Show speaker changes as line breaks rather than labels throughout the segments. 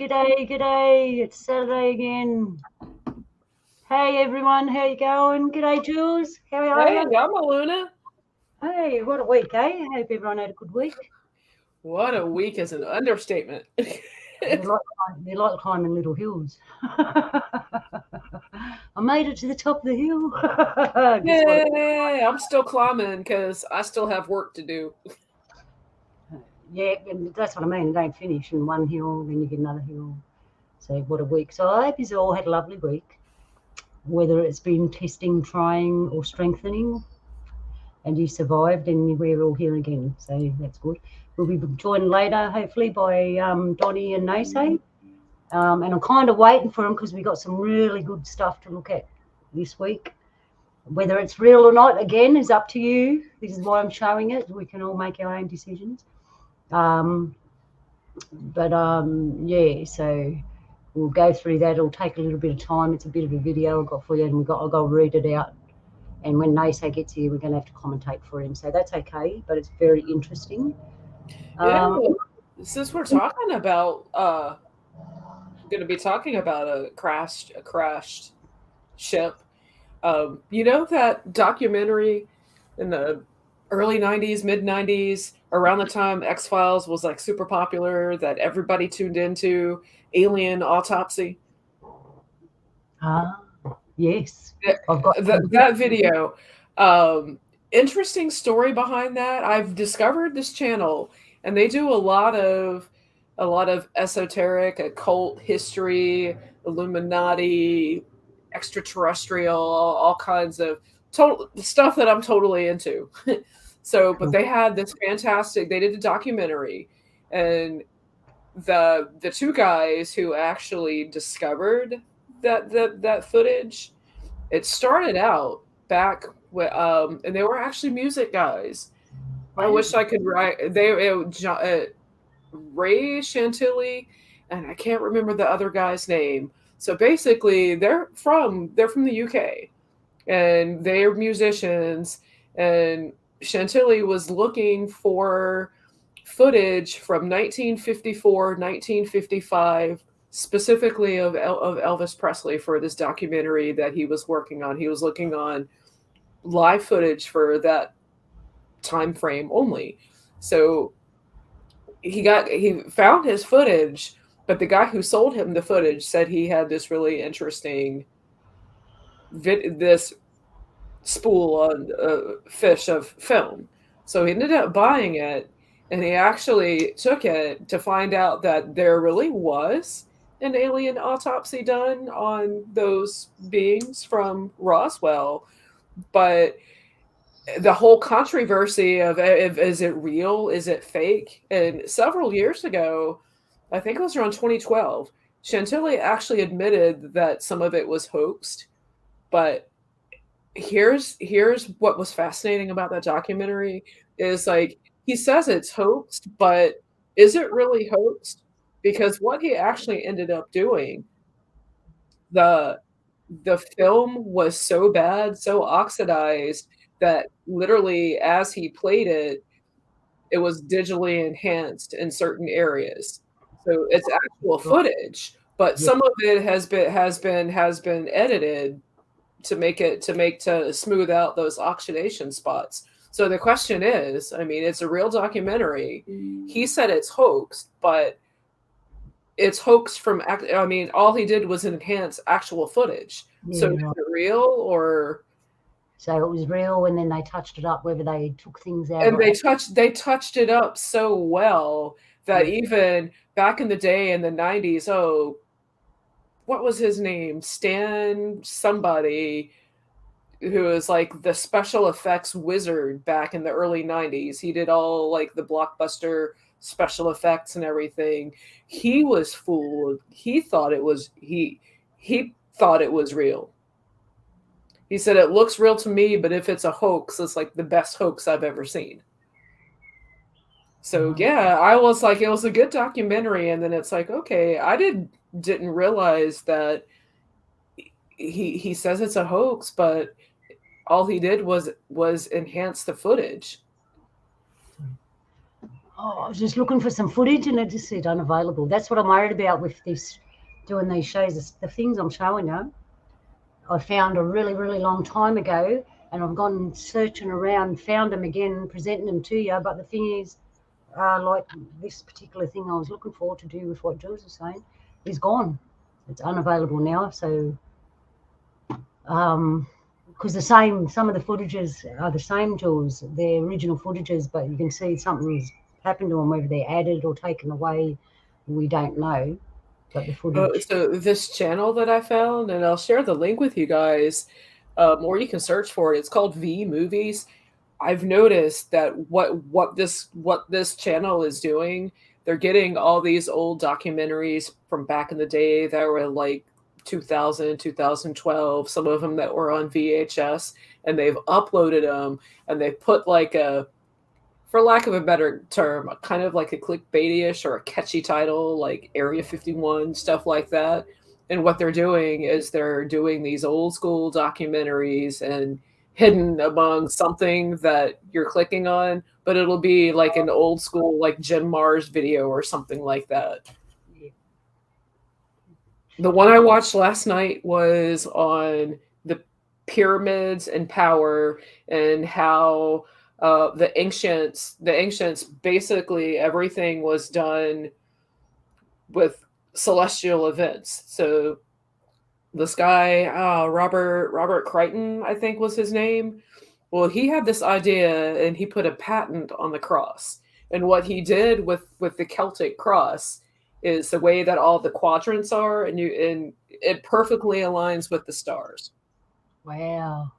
Hey, g'day. It's Saturday again. Hey, everyone. How you going? G'day, Jules. How are
Hey,
you?
I'm Luna.
Hey, what a week, eh? Hope everyone had a good week.
What a week is an understatement.
They like climbing little hills. I made it to the top of the hill. Guess what?
Yay! I'm still climbing because I still have work to do.
Yeah, and that's what I mean. It ain't finished in one hill, then you get another hill. So what a week. So I hope you all had a lovely week, whether it's been testing, trying, or strengthening, and you survived, and we're all here again. So that's good. We'll be joined later, hopefully, by Donnie and Nasay. And I'm kind of waiting for them because we got some really good stuff to look at this week. Whether it's real or not, again, is up to you. This is why I'm showing it. We can all make our own decisions. Yeah, so we'll go through that. It'll take a little bit of time. It's a bit of a video I've got for you, and I'll go read it out. And when Nasay gets here, we're going to have to commentate for him. So that's okay, but it's very interesting.
Yeah, since we're talking about, going to be talking about a crashed ship. You know that documentary in the early '90s, mid '90s, around the time X-Files was like super popular that everybody tuned into, Alien Autopsy.
Yes, I've got
That video. Interesting story behind that. I've discovered this channel, and they do a lot of esoteric, occult history, Illuminati, extraterrestrial, all kinds of total stuff that I'm totally into. So, but they had this fantastic. They did a documentary, and the two guys who actually discovered that footage, it started out back with, and they were actually music guys. I wish I could write. Ray Chantilly, and I can't remember the other guy's name. So basically, they're from the UK, and they're musicians. And Chantilly was looking for footage from 1954, 1955, specifically of Elvis Presley for this documentary that he was working on. He was looking on live footage for that time frame only. So he found his footage, but the guy who sold him the footage said he had this really interesting this spool on fish of film. So he ended up buying it, and he actually took it to find out that there really was an alien autopsy done on those beings from Roswell. But the whole controversy of is it real? Is it fake? And several years ago, I think it was around 2012, Chantilly actually admitted that some of it was hoaxed. But here's what was fascinating about that documentary is like he says it's hoaxed, but is it really hoaxed? Because what he actually ended up doing, the the film was so bad, so oxidized that literally as he played it, it was digitally enhanced in certain areas. So it's actual footage, but
yeah.
some of it has been edited to smooth out those oxidation spots. So the question is, I mean, it's a real documentary. He said it's hoaxed, but it's hoaxed from I mean, all he did was enhance actual footage. So is
Yeah,
it real or
so it was real, and then they touched it up, whether they took things out
and
or
they touched it up so well that
yeah.
even back in the day in the '90s, oh, what was his name? Stan somebody, who was like the special effects wizard back in the early 90s. He did all like the blockbuster special effects and everything. He was fooled. He thought it was real. He said it looks real to me, but if it's a hoax, it's like the best hoax I've ever seen. So yeah, I was like, it was a good documentary, and then it's like, okay, didn't realize that he says it's a hoax, but all he did was enhance the footage.
Oh, I was just looking for some footage and it just said unavailable. That's what I'm worried about with this, doing these shows. The things I'm showing you, I found a really, really long time ago, and I've gone searching around, found them again, presenting them to you. But the thing is, like this particular thing I was looking for to do with what Jules was saying is gone. It's unavailable now. So, because some of the footages are the same, Jules, they're original footages, but you can see something's happened to them, whether they're added or taken away, we don't know. But the footage.
So this channel that I found, and I'll share the link with you guys, or you can search for it. It's called V Movies. I've noticed that what this channel is doing, they're getting all these old documentaries from back in the day that were like 2000, 2012, some of them that were on VHS, and they've uploaded them, and they put like a, for lack of a better term, kind of like a clickbaity-ish or a catchy title, like Area 51, stuff like that. And what they're doing is they're doing these old school documentaries, and hidden among something that you're clicking on, but it'll be like an old school, like Jim Mars video or something like that. The one I watched last night was on the pyramids and power, and how the ancients, basically everything was done with celestial events. So this guy, Robert Crichton, I think was his name. Well, he had this idea, and he put a patent on the cross. And what he did with the Celtic cross is the way that all the quadrants are, and it perfectly aligns with the stars.
Wow.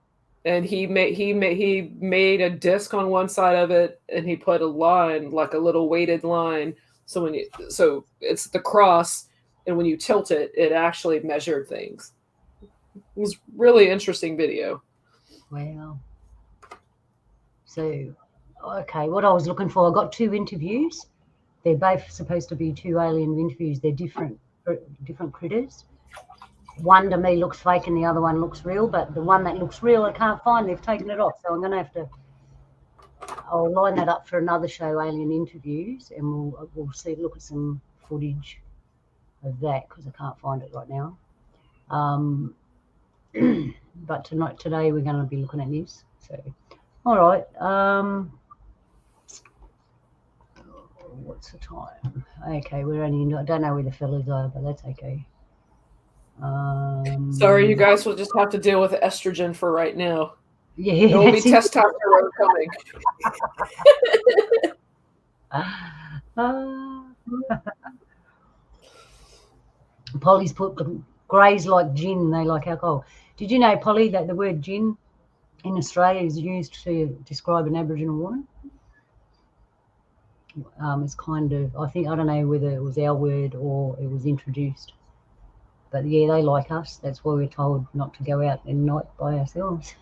And he made a disc on one side of it, and he put a line, like a little weighted line. So so it's the cross, and when you tilt it, it actually measured things. It was really interesting video.
Wow. So, okay, what I was looking for, I got 2 interviews. They're both supposed to be 2 alien interviews. They're different critters. One to me looks fake and the other one looks real, but the one that looks real I can't find. They've taken it off, so I'm going to have to. I'll line that up for another show, alien interviews, and we'll look at some footage of that, because I can't find it right now. But today we're going to be looking at this. So, all right. What's the time? Okay, we're only. I don't know where the fellas are, but that's okay.
Sorry, you guys will just have to deal with estrogen for right now.
Yeah,
there will be testosterone coming.
Polly's put greys like gin, they like alcohol. Did you know, Polly, that the word gin in Australia is used to describe an Aboriginal woman? It's kind of, I don't know whether it was our word or it was introduced. But yeah, they like us. That's why we're told not to go out at night by ourselves.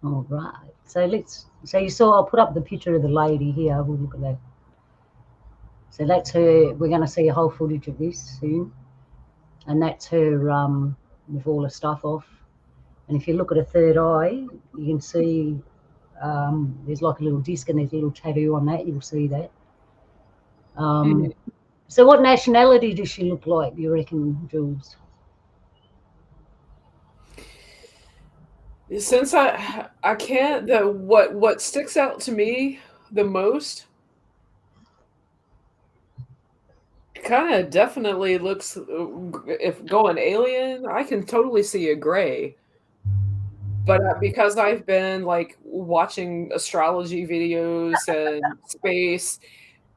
All right. So you saw, I'll put up the picture of the lady here. We'll look at that. So that's her. We're going to see a whole footage of this soon. And that's her with all the stuff off. And if you look at her third eye, you can see there's like a little disc and there's a little tattoo on that. You'll see that. So what nationality does she look like, you reckon, Jules?
Since I can't, what sticks out to me the most, kind of definitely looks, if going alien, I can totally see a gray. But because I've been like watching astrology videos and space,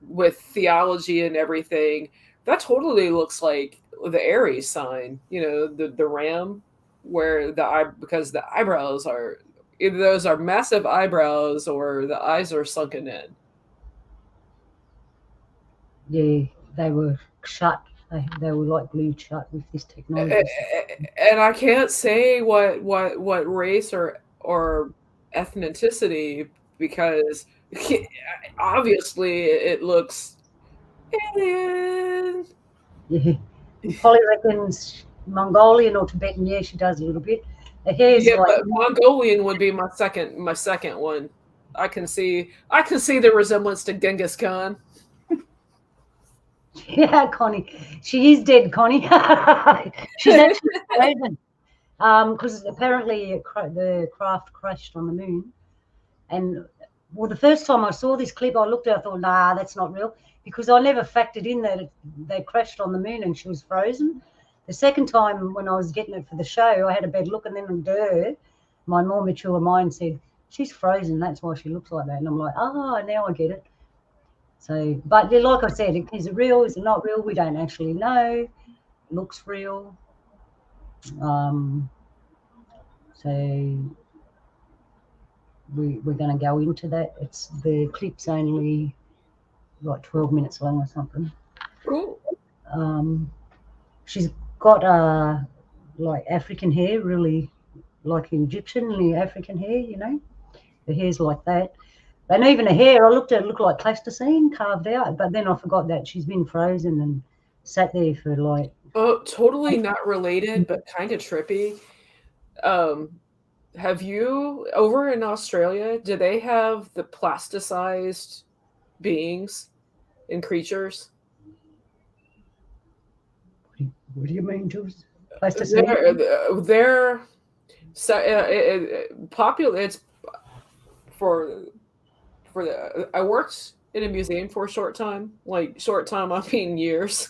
with theology and everything, that totally looks like the Aries sign. The ram, where because the eyebrows are either those are massive eyebrows or the eyes are sunken in.
Yeah, they were shut. They were like glued shut with this technology.
And I can't say what race or ethnicity, because obviously it looks alien.
Yeah. Polly reckons Mongolian or Tibetan. Yeah, she does a little bit. Her hair's
Yeah,
like,
but Mongolian would be my second one. I can see the resemblance to Genghis Khan.
yeah, Connie. She is dead, Connie. She's actually frozen. Because apparently the craft crashed on the moon. And well, the first time I saw this clip, I looked at it, I thought, nah, that's not real, because I never factored in that they crashed on the moon and she was frozen. The second time when I was getting it for the show, I had a better look, and then my more mature mind said, she's frozen, that's why she looks like that. And I'm like, now I get it. So, but like I said, is it real? Is it not real? We don't actually know. It looks real. So we're going to go into that. The clip's only like 12 minutes long or something.
Cool.
She's got like African hair, really like Egyptian African hair, the hair's like that. And even the hair, I looked at it, looked like plasticine carved out, but then I forgot that she's been frozen and sat there for like...
Oh, totally not related, but kind of trippy. Have you, over in Australia, do they have the plasticized beings and creatures?
What do you mean, Jules? Plasticine?
They're popular. It's for the. I worked in a museum for a short time. Like short time, I mean years.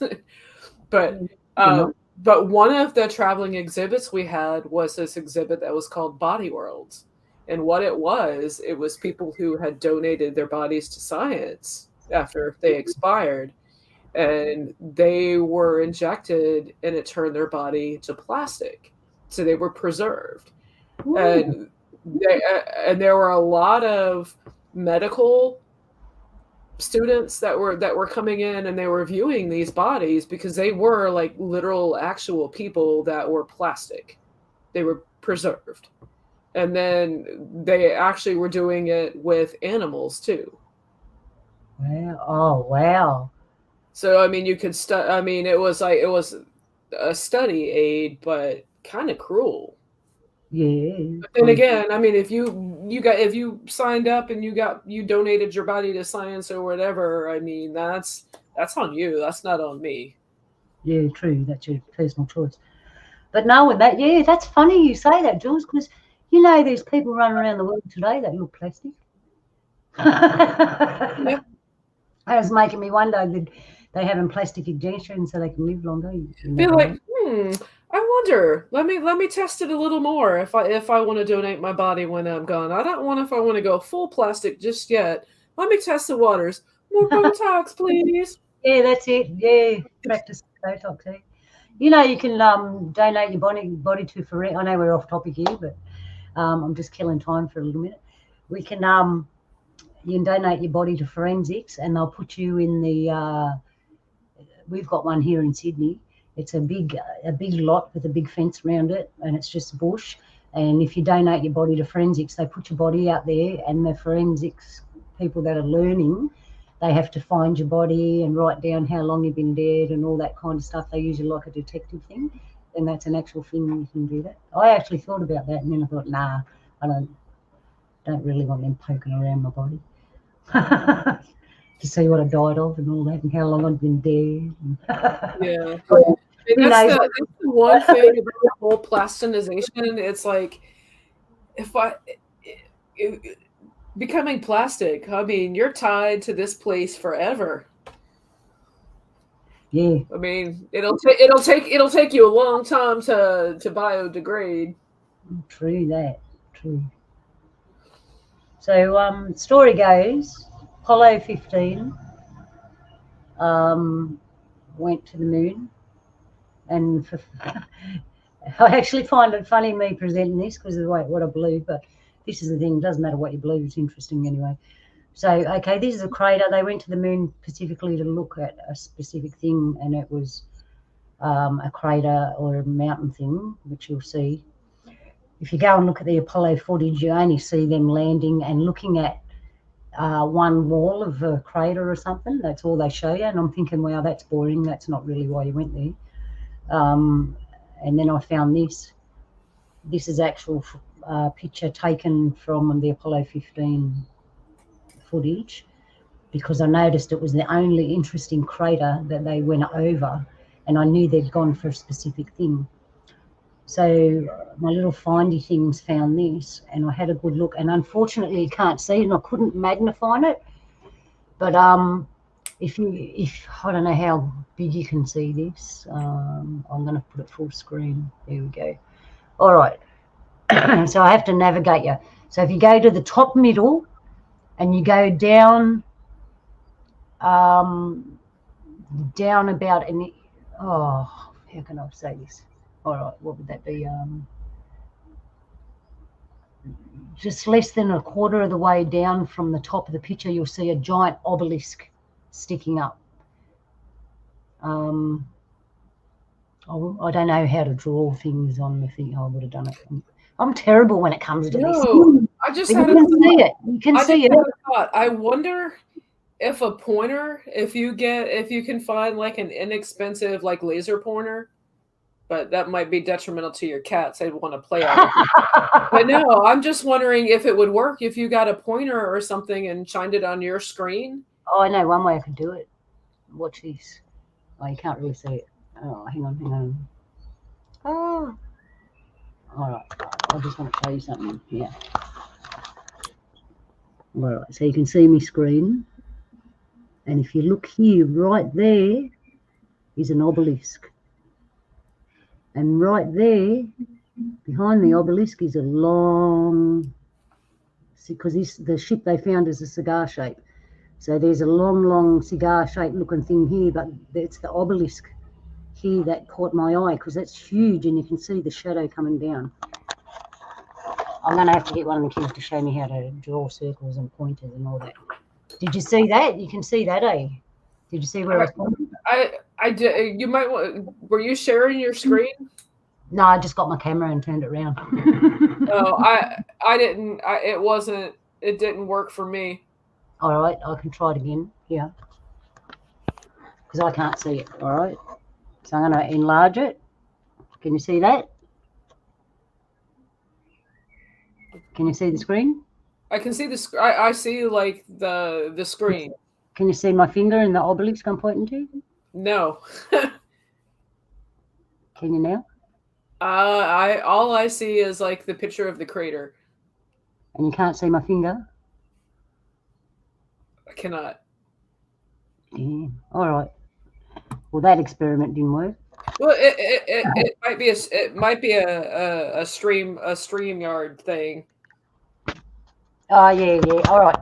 But one of the traveling exhibits we had was this exhibit that was called Body Worlds. And what it was people who had donated their bodies to science after they expired. And they were injected and it turned their body to plastic. So they were preserved. Ooh. And there were a lot of medical students that were coming in, and they were viewing these bodies because they were like literal actual people that were plastic. They were preserved. And then they actually were doing it with animals too.
Wow. Oh, wow.
So I mean, you could it was a study aid, but kind of cruel.
Yeah.
But then again, I mean, if you signed up and you donated your body to science or whatever, I mean, that's on you. That's not on me.
Yeah, true. That's your personal choice. But knowing that, yeah, that's funny you say that, Jules, because there's people running around the world today that look plastic. Yeah. It was making me wonder, did they having plastic injections so they can live longer?
Be like, I wonder. Let me test it a little more if I want to donate my body when I'm gone. I don't want if I want to go full plastic just yet. Let me test the waters. More Botox, please.
Yeah, that's it. Yeah, practice Botox. Eh? You can donate your body to forensics. I know we're off topic here, but I'm just killing time for a little minute. We can you can donate your body to forensics, and they'll put you in the. We've got one here in Sydney. It's a big lot with a big fence around it, and it's just bush. And if you donate your body to forensics, they put your body out there, and the forensics people that are learning, they have to find your body and write down how long you've been dead and all that kind of stuff. They use it like a detective thing, and that's an actual thing. You can do that. I actually thought about that, and then I thought, nah, I don't really want them poking around my body to see what I died of and all that, and how long I've been dead.
Yeah. That's the one thing about the whole plastinization. It's like, becoming plastic, I mean, you're tied to this place forever.
Yeah.
I mean, it'll take you a long time to biodegrade.
True that. True. So story goes, Apollo 15 went to the moon, and I actually find it funny me presenting this because of what I believe, but this is the thing, it doesn't matter what you believe, it's interesting anyway. So, okay, this is a crater. They went to the moon specifically to look at a specific thing, and it was a crater or a mountain thing, which you'll see. If you go and look at the Apollo footage, you only see them landing and looking at one wall of a crater or something. That's all they show you. And I'm thinking, wow, that's boring. That's not really why you went there. And then I found this. This is actual picture taken from the Apollo 15 footage, because I noticed it was the only interesting crater that they went over, and I knew they'd gone for a specific thing. So my little findy things found this, and I had a good look, and unfortunately you can't see it and I couldn't magnify it, but if I don't know how big you can see this, I'm going to put it full screen. There we go. All right. So I have to navigate you. So if you go to the top middle and you go down down about how can I say this? All right, what would that be? Just less than a quarter of the way down from the top of the picture, you'll see a giant obelisk sticking up. I don't know how to draw things on the thing. I would have done it. I'm terrible when it comes to this.
I just had a thought.
See it. You can see it.
I wonder if a pointer, if you can find like an inexpensive like laser pointer, but that might be detrimental to your cats. They'd want to play on it. But no, I'm just wondering if it would work if you got a pointer or something and shined it on your screen.
Oh, I know one way I could do it. Watch this. Oh, you can't really see it. Oh, hang on. Oh. All right. I just want to show you something here. All right. So you can see my screen. And if you look here, right there is an obelisk. And right there, behind the obelisk, is a long, because the ship they found is a cigar shape. So there's a long cigar shape looking thing here, but it's the obelisk here that caught my eye, because that's huge and you can see the shadow coming down. I'm going to have to get one of the kids to show me how to draw circles and pointers and all that. Did you see that? You can see that, eh? Did you see where I was pointing?
I did. You might want. Were you sharing your screen?
No, I just got my camera and turned it around.
No, I didn't. It wasn't. It didn't work for me.
All right, I can try it again here, because I can't see it. All right, so I'm going to enlarge it. Can you see that? Can you see the screen?
I can see the. I see like the screen.
Can you see my finger in the obelisk I'm pointing to?
No.
Can you now?
All I see is like the picture of the crater.
And you can't see my finger?
I cannot.
Yeah. All right. Well, that experiment didn't work.
Well, it might be a StreamYard thing.
Oh yeah. All right.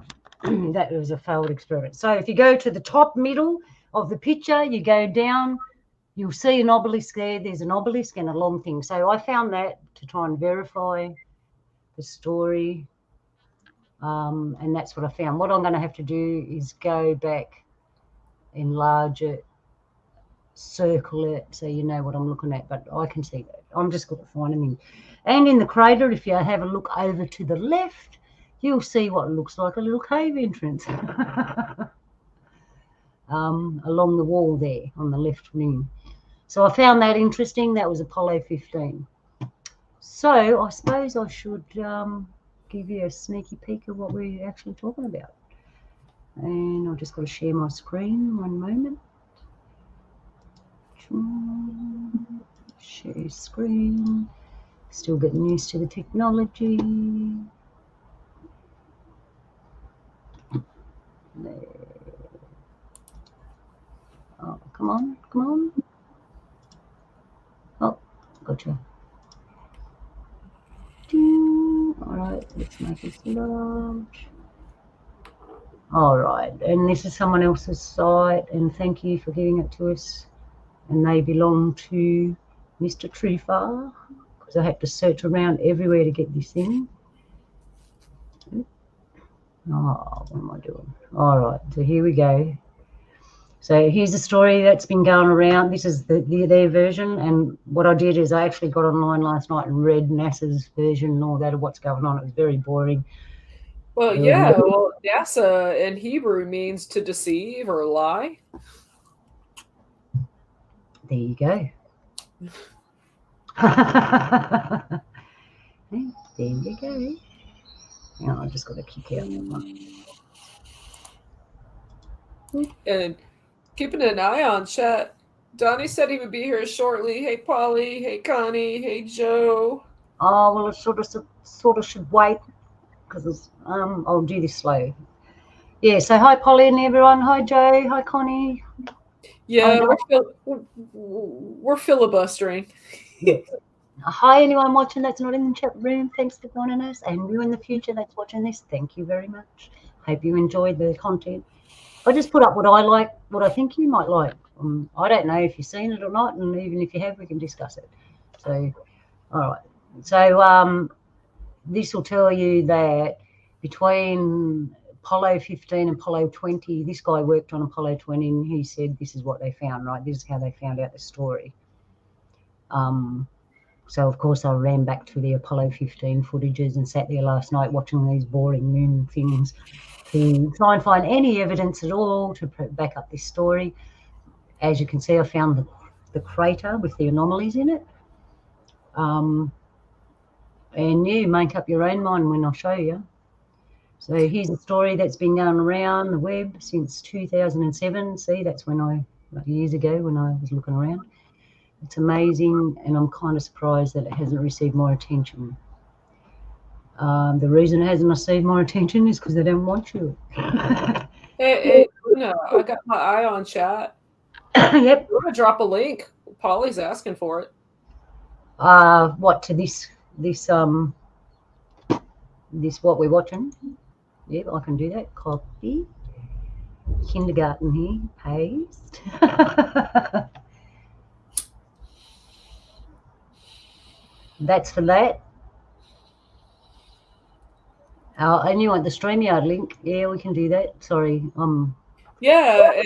That was a failed experiment. So if you go to the top middle of the picture, you go down, you'll see an obelisk there. There's an obelisk and a long thing. So I found that to try and verify the story, and that's what I found. What I'm going to have to do is go back, enlarge it, circle it, so you know what I'm looking at. But I can see that. I'm just going to find them in. And in the crater, if you have a look over to the left, you'll see what looks like a little cave entrance along the wall there on the left wing. So I found that interesting. That was Apollo 15. So I suppose I should give you a sneaky peek of what we're actually talking about. And I've just got to share my screen. One moment. Share screen. Still getting used to the technology. There. Oh, come on. Oh, gotcha. All right, let's make this large. All right, and this is someone else's site, and thank you for giving it to us. And they belong to Mr. Trufar, because I had to search around everywhere to get this thing. Oh, what am I doing? All right, so here we go. So here's a story that's been going around. This is their version, and what I did is I actually got online last night and read NASA's version and all that of what's going on. It was very boring.
Well, yeah. Well, NASA in Hebrew means to deceive or lie.
There you go. There you go. Now I just got to kick out that one.
And keeping an eye on chat. Donnie said he would be here shortly. Hey, Polly. Hey, Connie. Hey, Joe.
Oh, well, it sort of should wait, because I'll do this slow. Yeah, so hi, Polly and everyone. Hi, Joe. Hi, Connie.
Yeah, we're filibustering.
Yeah. Hi, anyone watching that's not in the chat room. Thanks for joining us. And you in the future that's watching this, thank you very much. Hope you enjoyed the content. I just put up what I like, what I think you might like. I don't know if you've seen it or not, and even if you have, we can discuss it. So, all right. So this will tell you that between Apollo 15 and Apollo 20, this guy worked on Apollo 20, and he said this is what they found, right? This is how they found out the story. So, of course, I ran back to the Apollo 15 footages and sat there last night watching these boring moon things to try and find any evidence at all to back up this story. As you can see, I found the crater with the anomalies in it. And you make up your own mind when I show you. So here's a story that's been going around the web since 2007. See, that's when years ago when I was looking around. It's amazing, and I'm kind of surprised that it hasn't received more attention. The reason it hasn't received more attention is because they don't want you.
Hey, no, I got my eye on chat.
Yep.
I'm gonna drop a link. Polly's asking for it.
What, to this what we're watching? Yep, I can do that. Copy. Kindergarten here. Paste. That's for that. And you want the StreamYard link? Yeah, we can do that. Sorry.
Yeah.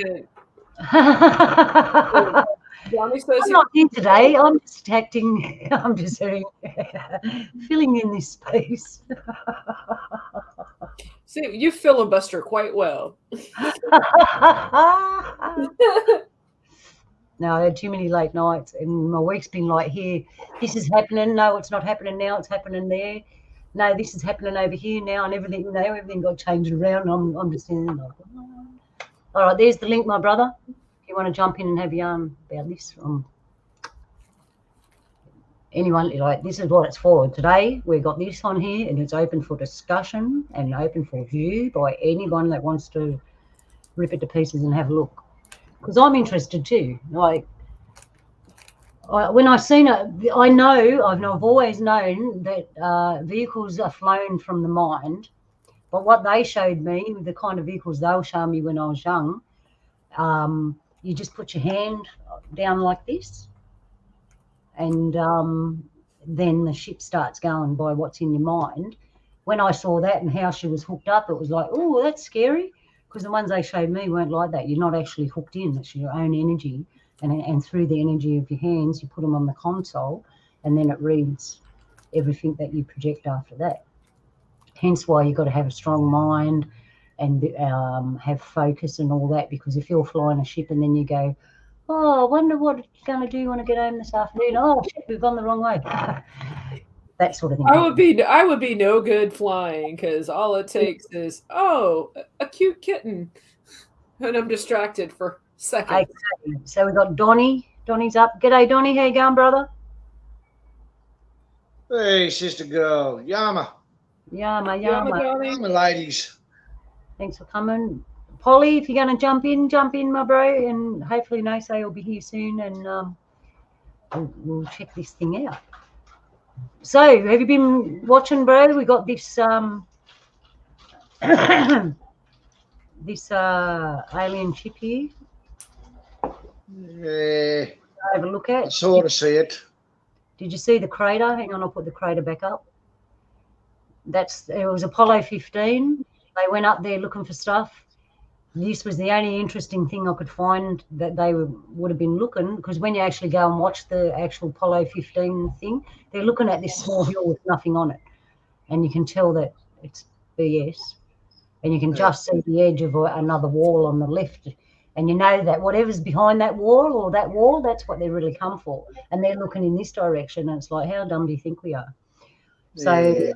Johnny says
I'm not here today. I'm just acting. I'm just filling in this space.
See, you filibuster quite well.
No, I had too many late nights, and my week's been like, here, this is happening. No, it's not happening now. It's happening there. No, this is happening over here now, and everything. Everything got changed around. I'm just sitting there like, oh. All right, there's the link, my brother. If you want to jump in and have a yarn about this, anyone, like, this is what it's for. Today we've got this on here, and it's open for discussion and open for view by anyone that wants to rip it to pieces and have a look. Because I'm interested too. Like, when I've seen it, I've always known that vehicles are flown from the mind. But what they showed me, the kind of vehicles they'll show me when I was young, you just put your hand down like this, and then the ship starts going by what's in your mind. When I saw that and how she was hooked up, it was like, oh, that's scary. Because the ones they showed me weren't like that. You're not actually hooked in. It's your own energy. And through the energy of your hands, you put them on the console, and then it reads everything that you project after that. Hence why you've got to have a strong mind and have focus and all that. Because if you're flying a ship and then you go, oh, I wonder what it's going to do when I get home this afternoon. Oh, shit, we've gone the wrong way. That sort of thing.
I would be no good flying, because all it takes is, oh, a cute kitten, and I'm distracted for seconds.
Okay, so we've got Donnie. Donnie's up. G'day, Donnie. How you going, brother?
Hey, sister girl. Yama.
Yama,
ladies.
Thanks for coming. Polly, if you're going to jump in, my bro, and hopefully Nosay will be here soon, and we'll check this thing out. So, have you been watching, bro? We got this this alien ship here?
Yeah,
Have a look
I
at.
sort of see it.
Did you see the crater? Hang on, I'll put the crater back up. It was Apollo 15. They went up there looking for stuff. This was the only interesting thing I could find that they would have been looking, because when you actually go and watch the actual Apollo 15 thing, they're looking at this small hill with nothing on it. And you can tell that it's BS. And you can just see the edge of another wall on the left. And you know that whatever's behind that wall, that's what they really come for. And they're looking in this direction, and it's like, how dumb do you think we are? So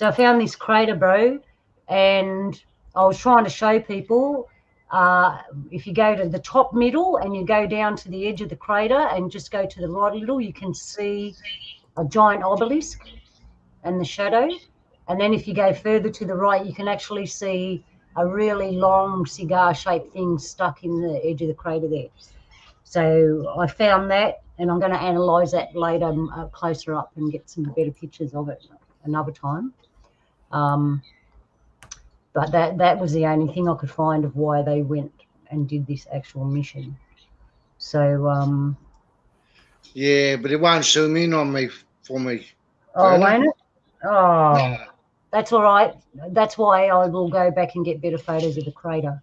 I found this crater, bro, and I was trying to show people, if you go to the top middle and you go down to the edge of the crater and just go to the right a little, you can see a giant obelisk and the shadow. And then if you go further to the right, you can actually see a really long cigar-shaped thing stuck in the edge of the crater there. So I found that, and I'm going to analyse that later closer up and get some better pictures of it another time. But that was the only thing I could find of why they went and did this actual mission. So
yeah, but it won't zoom in on me for me.
Oh, won't it? Oh, that's all right. That's why I will go back and get better photos of the crater,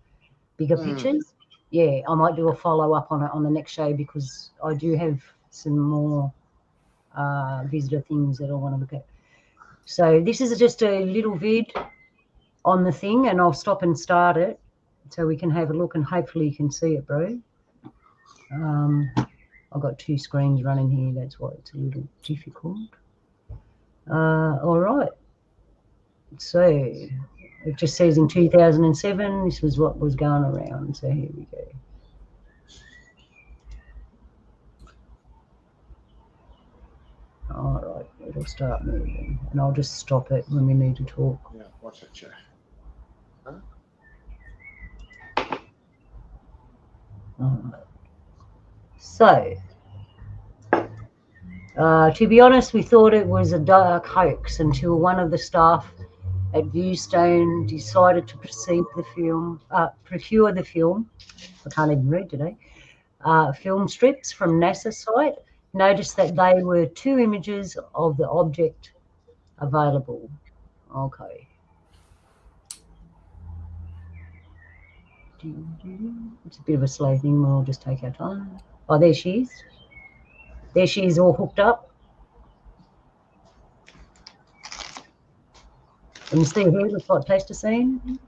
bigger pictures. Yeah, I might do a follow-up on it on the next show, because I do have some more visitor things that I want to look at. So this is just a little vid on the thing, and I'll stop and start it so we can have a look, and hopefully you can see it, bro. I've got two screens running here, that's why it's a little difficult. All right. So it just says in 2007, this was what was going around. So here we go. All right, it'll start moving, and I'll just stop it when we need to talk.
Yeah, what's that, Jack? Huh?
All right. So, to be honest, we thought it was a dark hoax until one of the staff at Viewstone decided to procure the film. I can't even read today. Film strips from NASA site. Noticed that they were 2 images of the object available. Okay. It's a bit of a slow thing. We'll just take our time. Oh, there she is. There she is, all hooked up. And you see here, looks like poster scene.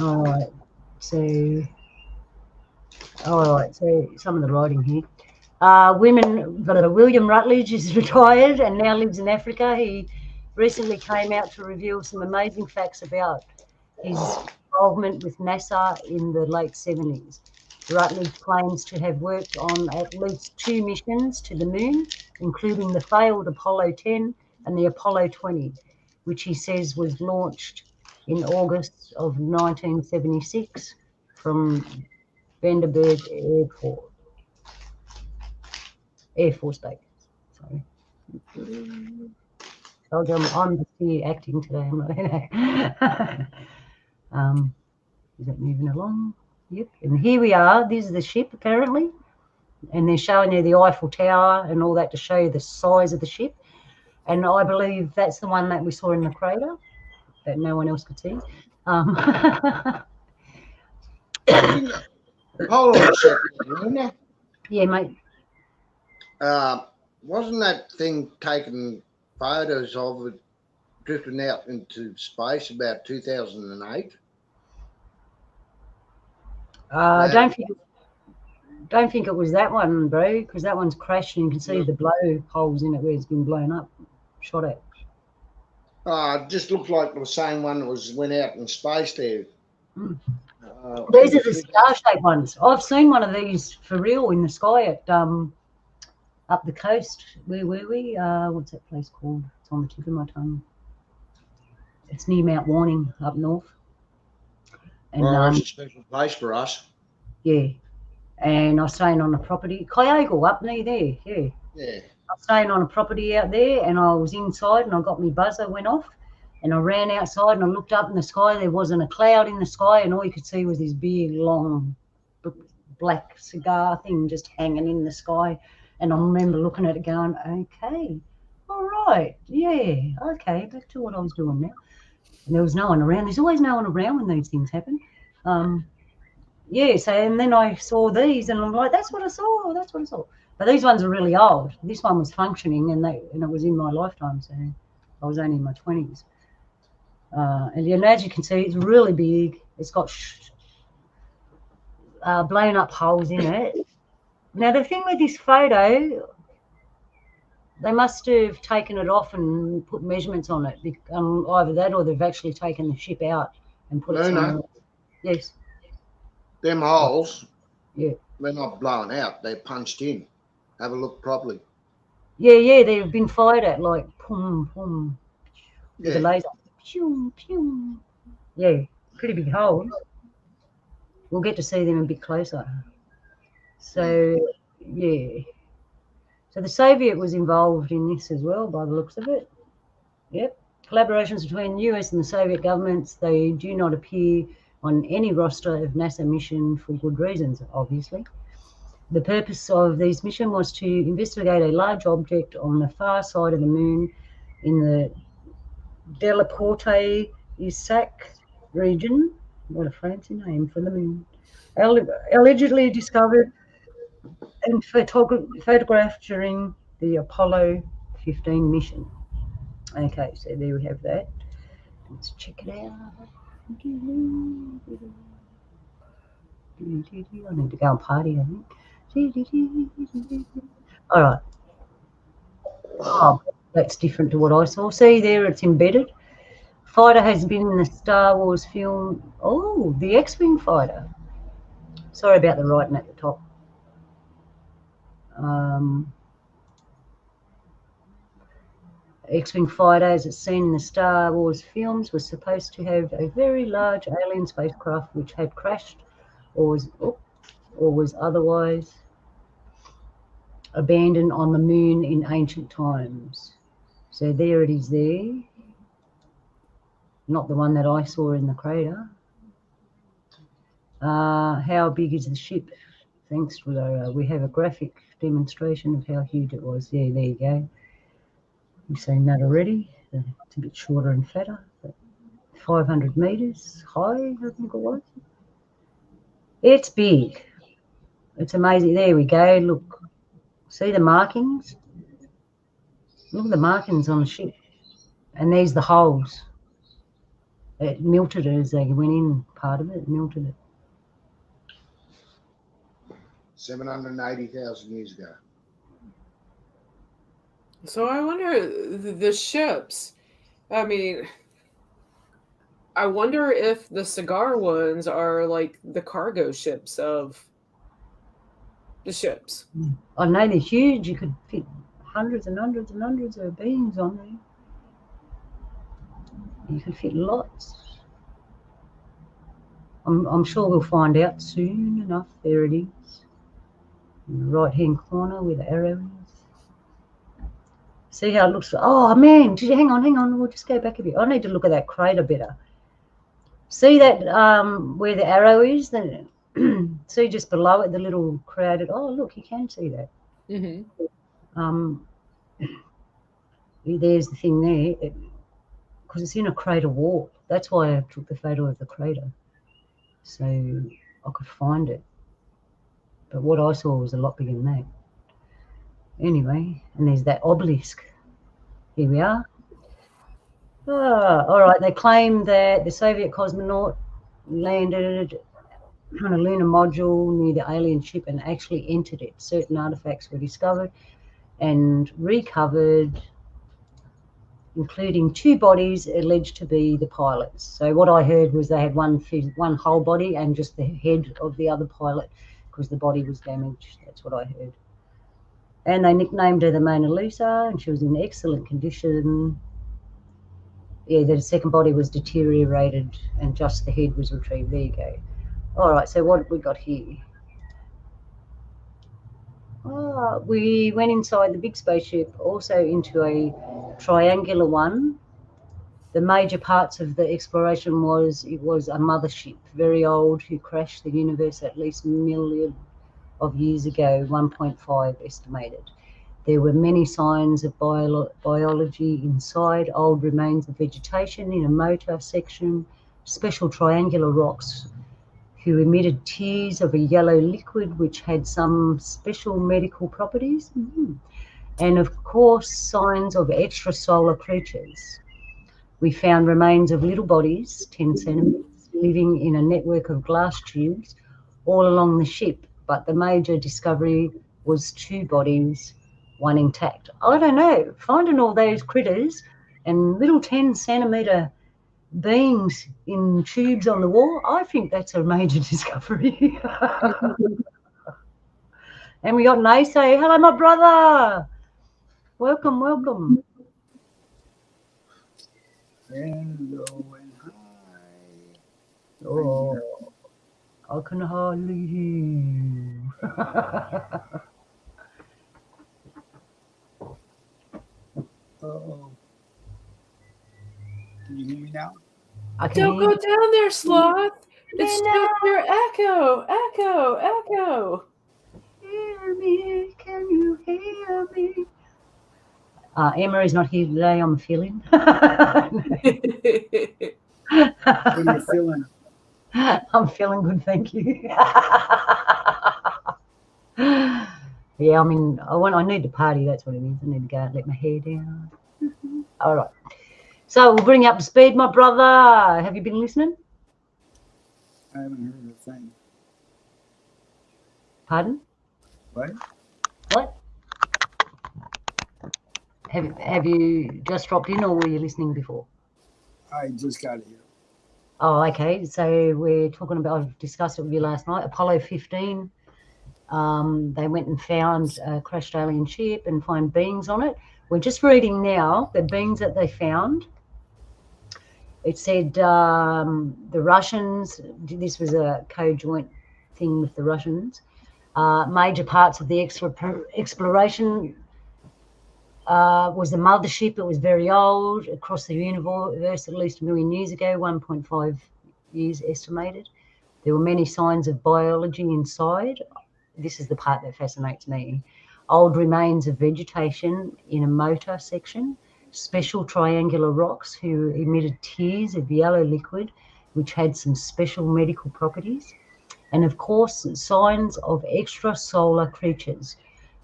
All right. So some of the writing here. William Rutledge is retired and now lives in Africa. He recently came out to reveal some amazing facts about his involvement with NASA in the late 70s. Rutledge claims to have worked on at least 2 missions to the moon, including the failed Apollo 10 and the Apollo 20, which he says was launched in August of 1976 from Vandenberg Air Force Base. Sorry. I'm just here acting today. I'm not. Is it moving along? Yep. And here we are. This is the ship apparently, and they're showing you the Eiffel Tower and all that to show you the size of the ship. And I believe that's the one that we saw in the crater that no one else could see.
Hold on a second.
Yeah, mate.
Wasn't that thing taking photos of it drifting out into space about 2008?
Don't think it was that one, bro, because that one's crashed and you can see the blow holes in it where it's been blown up, shot at.
It just looked like the same one that went out in space there.
These are the star-shaped ones. I've seen one of these for real in the sky at up the coast. Where were we? What's that place called? It's on the tip of my tongue. It's near Mount Warning up north. And
that's a special place for us.
Yeah. And I was staying on a property, Kyogle up near there. Yeah.
Yeah.
I was staying on a property out there, and I was inside, and I got my buzzer went off, And I ran outside and I looked up in the sky. There wasn't a cloud in the sky, and all you could see was this big, long, black cigar thing just hanging in the sky. And I remember looking at it going, okay, all right, yeah, okay, back to what I was doing now. And there was no one around. There's always no one around when these things happen. Yeah, so and then I saw these and I'm like, that's what I saw, that's what I saw. But these ones are really old. This one was functioning and it was in my lifetime, so I was only in my 20s. And as you can see, it's really big. It's got blown up holes in it. Now, the thing with this photo, they must have taken it off and put measurements on it. Either that or they've actually taken the ship out and put it somewhere else. Yes.
Them holes,
yeah,
they're not blown out. They're punched in. Have a look properly.
Yeah, they've been fired at like pum, pum, with a laser. Pew, pew. Yeah, pretty big holes. We'll get to see them a bit closer. So, yeah. So the Soviet was involved in this as well, by the looks of it. Yep. Collaborations between the US and the Soviet governments, they do not appear on any roster of NASA mission for good reasons, obviously. The purpose of this mission was to investigate a large object on the far side of the moon in the Delaporte Isaac region. What a fancy name for the moon. Allegedly discovered and photographed during the Apollo 15 mission. Okay, so there we have that. Let's check it out. I need to go and party, I think. All right. Oh, that's different to what I saw. See there, it's embedded. Fighter has been in the Star Wars film. Oh, the X-Wing fighter. Sorry about the writing at the top. X-Wing fighter, as it's seen in the Star Wars films, was supposed to have a very large alien spacecraft which had crashed or was otherwise abandoned on the moon in ancient times. So there it is there. Not the one that I saw in the crater. How big is the ship? Thanks to we have a graphic demonstration of how huge it was. Yeah, there you go. You've seen that already. It's a bit shorter and fatter, but 500 metres high, I think it was. It's big. It's amazing. There we go. Look, see the markings? Look at the markings on the ship. And there's the holes. It melted it as they went in, part of it melted it.
780,000 years ago.
So I wonder, the ships, I mean, I wonder if the cigar ones are like the cargo ships of the ships.
I know they're huge. You could fit hundreds and hundreds and hundreds of beings on there. You could fit lots. I'm sure we'll find out soon enough. There it is. In the right-hand corner where the arrow is. See how it looks? Oh, man. Hang on. We'll just go back a bit. I need to look at that crater better. See that where the arrow is? See just below it, the little crowded. Oh, look, you can see that.
Mm-hmm.
There's the thing there, because it's in a crater wall. That's why I took the photo of the crater, so I could find it. But what I saw was a lot bigger than that. Anyway, and there's that obelisk. Here we are. All right, they claim that the Soviet cosmonaut landed on a lunar module near the alien ship and actually entered it. Certain artifacts were discovered and recovered, including 2 bodies alleged to be the pilots. So what I heard was they had one whole body and just the head of the other pilot because the body was damaged. That's what I heard. And they nicknamed her the Mona Lisa, and she was in excellent condition. Yeah, the second body was deteriorated and just the head was retrieved. There you go. All right, so what have we got here? We went inside the big spaceship, also into a triangular one. The major parts of the exploration was it was a mothership, very old, who crashed the universe at least a million of years ago, 1.5 estimated. There were many signs of biology inside, old remains of vegetation in a motor section, special triangular rocks who emitted tears of a yellow liquid which had some special medical properties, and of course signs of extrasolar creatures. We found remains of little bodies, 10 centimetres, living in a network of glass tubes all along the ship, but the major discovery was 2 bodies, one intact. I don't know, finding all those critters and little 10 centimetre beings in tubes on the wall, I think that's a major discovery. And we got Nay say, hello, my brother. Welcome, welcome.
Hello and hi.
Oh, I can hardly hear you.
Oh, can you hear me now?
I can
Don't
hear
go
you.
down there, Sloth. It's
No.
just your echo, echo, echo.
Hear me, can you hear me? Emma is not here today, I'm feeling.
How you feeling?
I'm feeling good, thank you. Yeah, I mean, I need to party, that's what it is. I need to go and let my hair down. All right. So we'll bring you up to speed, my brother. Have you been listening?
I haven't heard a thing.
Pardon?
What?
What? Have you just dropped in or were you listening before?
I just got here.
Oh, okay. So we're talking about, I've discussed it with you last night, Apollo 15. They went and found a crashed alien ship and find beings on it. We're just reading now the beings that they found. It said the Russians, this was a co-joint thing with the Russians, major parts of the exploration was the mothership. It was very old, across the universe at least a million years ago, 1.5 years estimated. There were many signs of biology inside. This is the part that fascinates me. Old remains of vegetation in a motor section, special triangular rocks who emitted tears of yellow liquid, which had some special medical properties, and of course, signs of extrasolar creatures.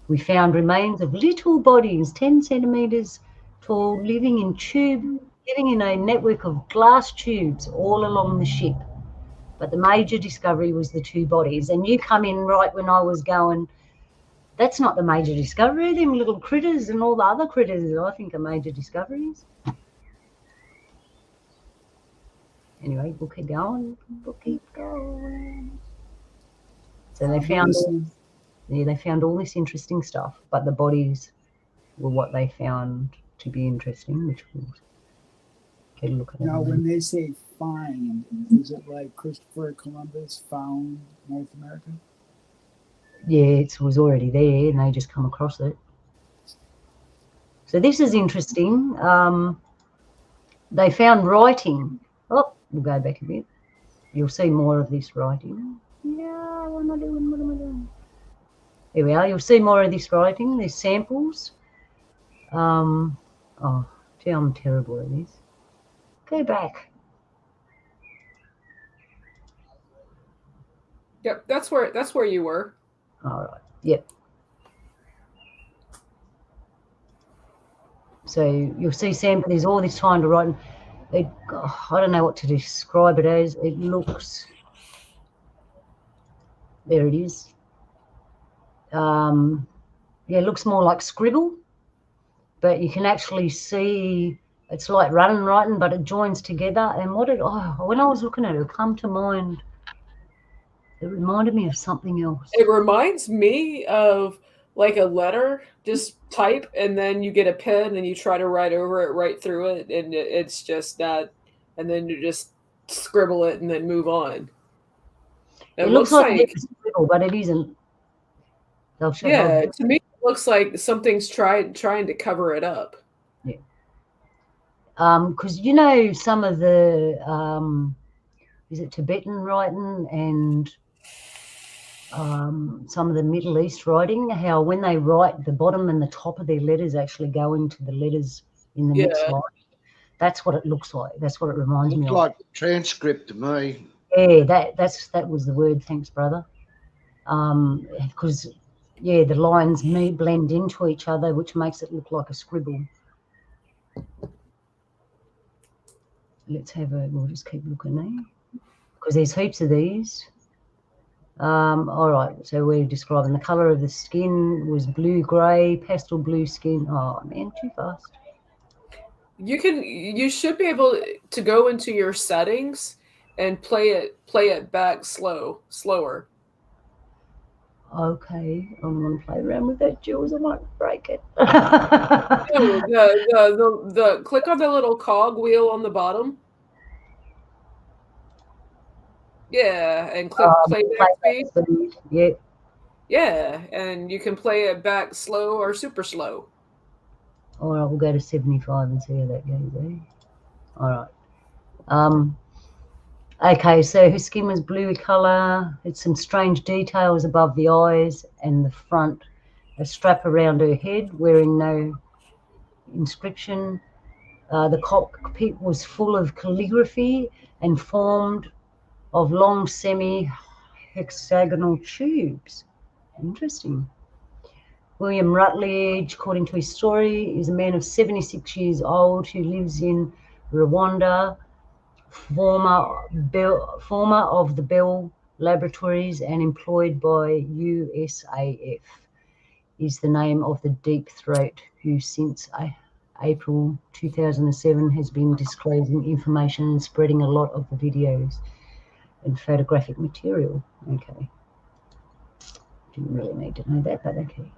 We found remains of little bodies, 10 centimetres tall, living in a network of glass tubes all along the ship. But the major discovery was the 2 bodies. And you come in right when I was going, that's not the major discovery. Them little critters and all the other critters, I think, are major discoveries. Anyway, we'll keep going. So they found all this interesting stuff, but the bodies were what they found to be interesting, which we'll get a look at.
Now, when they say find, is it like Christopher Columbus found North America?
Yeah, it was already there and they just come across it. So this is interesting. They found writing. Oh, we'll go back a bit. You'll see more of this writing. No, what am I doing? Here we are. You'll see more of this writing. There's samples. Oh, gee, I'm terrible at this. Go back.
Yep, that's where you were.
All right. Yep. So you'll see samples. There's all this time to write. I don't know what to describe it as. It looks. There it is. Yeah, it looks more like scribble, but you can actually see it's like writing, but it joins together. And when I was looking at it, it come to mind. It reminded me of something else.
It reminds me of like a letter, just type, and then you get a pen and you try to write over it, write through it, and it's just that, and then you just scribble it and then move on.
It looks like a scribble, but it isn't.
To me, it looks like something's trying to cover it up.
Yeah. Because you know some of the is it Tibetan writing and some of the Middle East writing, how when they write, the bottom and the top of their letters actually go into the letters in the next
Yeah.
line. That's what it looks like. That's what it reminds me
Looks
of.
like transcript to me.
Yeah, that was the word. Thanks, brother. Because yeah, the lines blend into each other, which makes it look like a scribble. We'll just keep looking there because there's heaps of these. All right, so we're describing the color of the skin was blue-gray, pastel blue skin. Oh man, too fast.
You should be able to go into your settings and play it back slower.
Okay, I'm gonna play around with that, Jules. I might break it.
No, the click on the little cog wheel on the bottom. Yeah, and click playback speed.
Yeah.
Yeah, and you can play it back slow or super slow.
All right, we'll go to 75 and see how that goes. Eh? All right. Okay, so her skin was bluey colour. It's some strange details above the eyes and the front. A strap around her head, wearing no inscription. The cockpit was full of calligraphy and formed of long semi-hexagonal tubes. Interesting. William Rutledge, according to his story, is a man of 76 years old who lives in Rwanda, former of the Bell Laboratories and employed by USAF, is the name of the deep throat who since April 2007 has been disclosing information and spreading a lot of the videos and photographic material. Okay. Didn't really need to know that, but okay.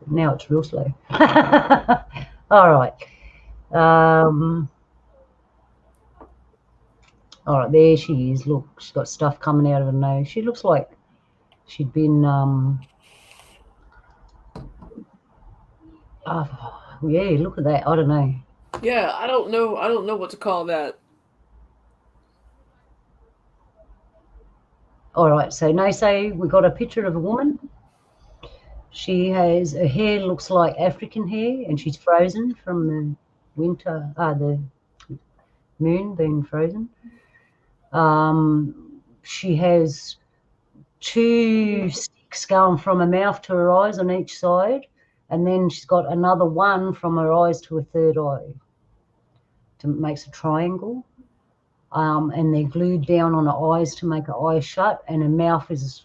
Now it's real slow. All right. All right, there she is. Look, she's got stuff coming out of her nose. She looks like she'd been, yeah, look at that. I don't know.
Yeah, I don't know what to call that.
All right, so we got a picture of a woman. Her hair looks like African hair, and she's frozen from the winter, the moon being frozen. She has 2 sticks going from her mouth to her eyes on each side, and then she's got another one from her eyes to a third eye. Makes a triangle. And they're glued down on her eyes to make her eyes shut, and her mouth is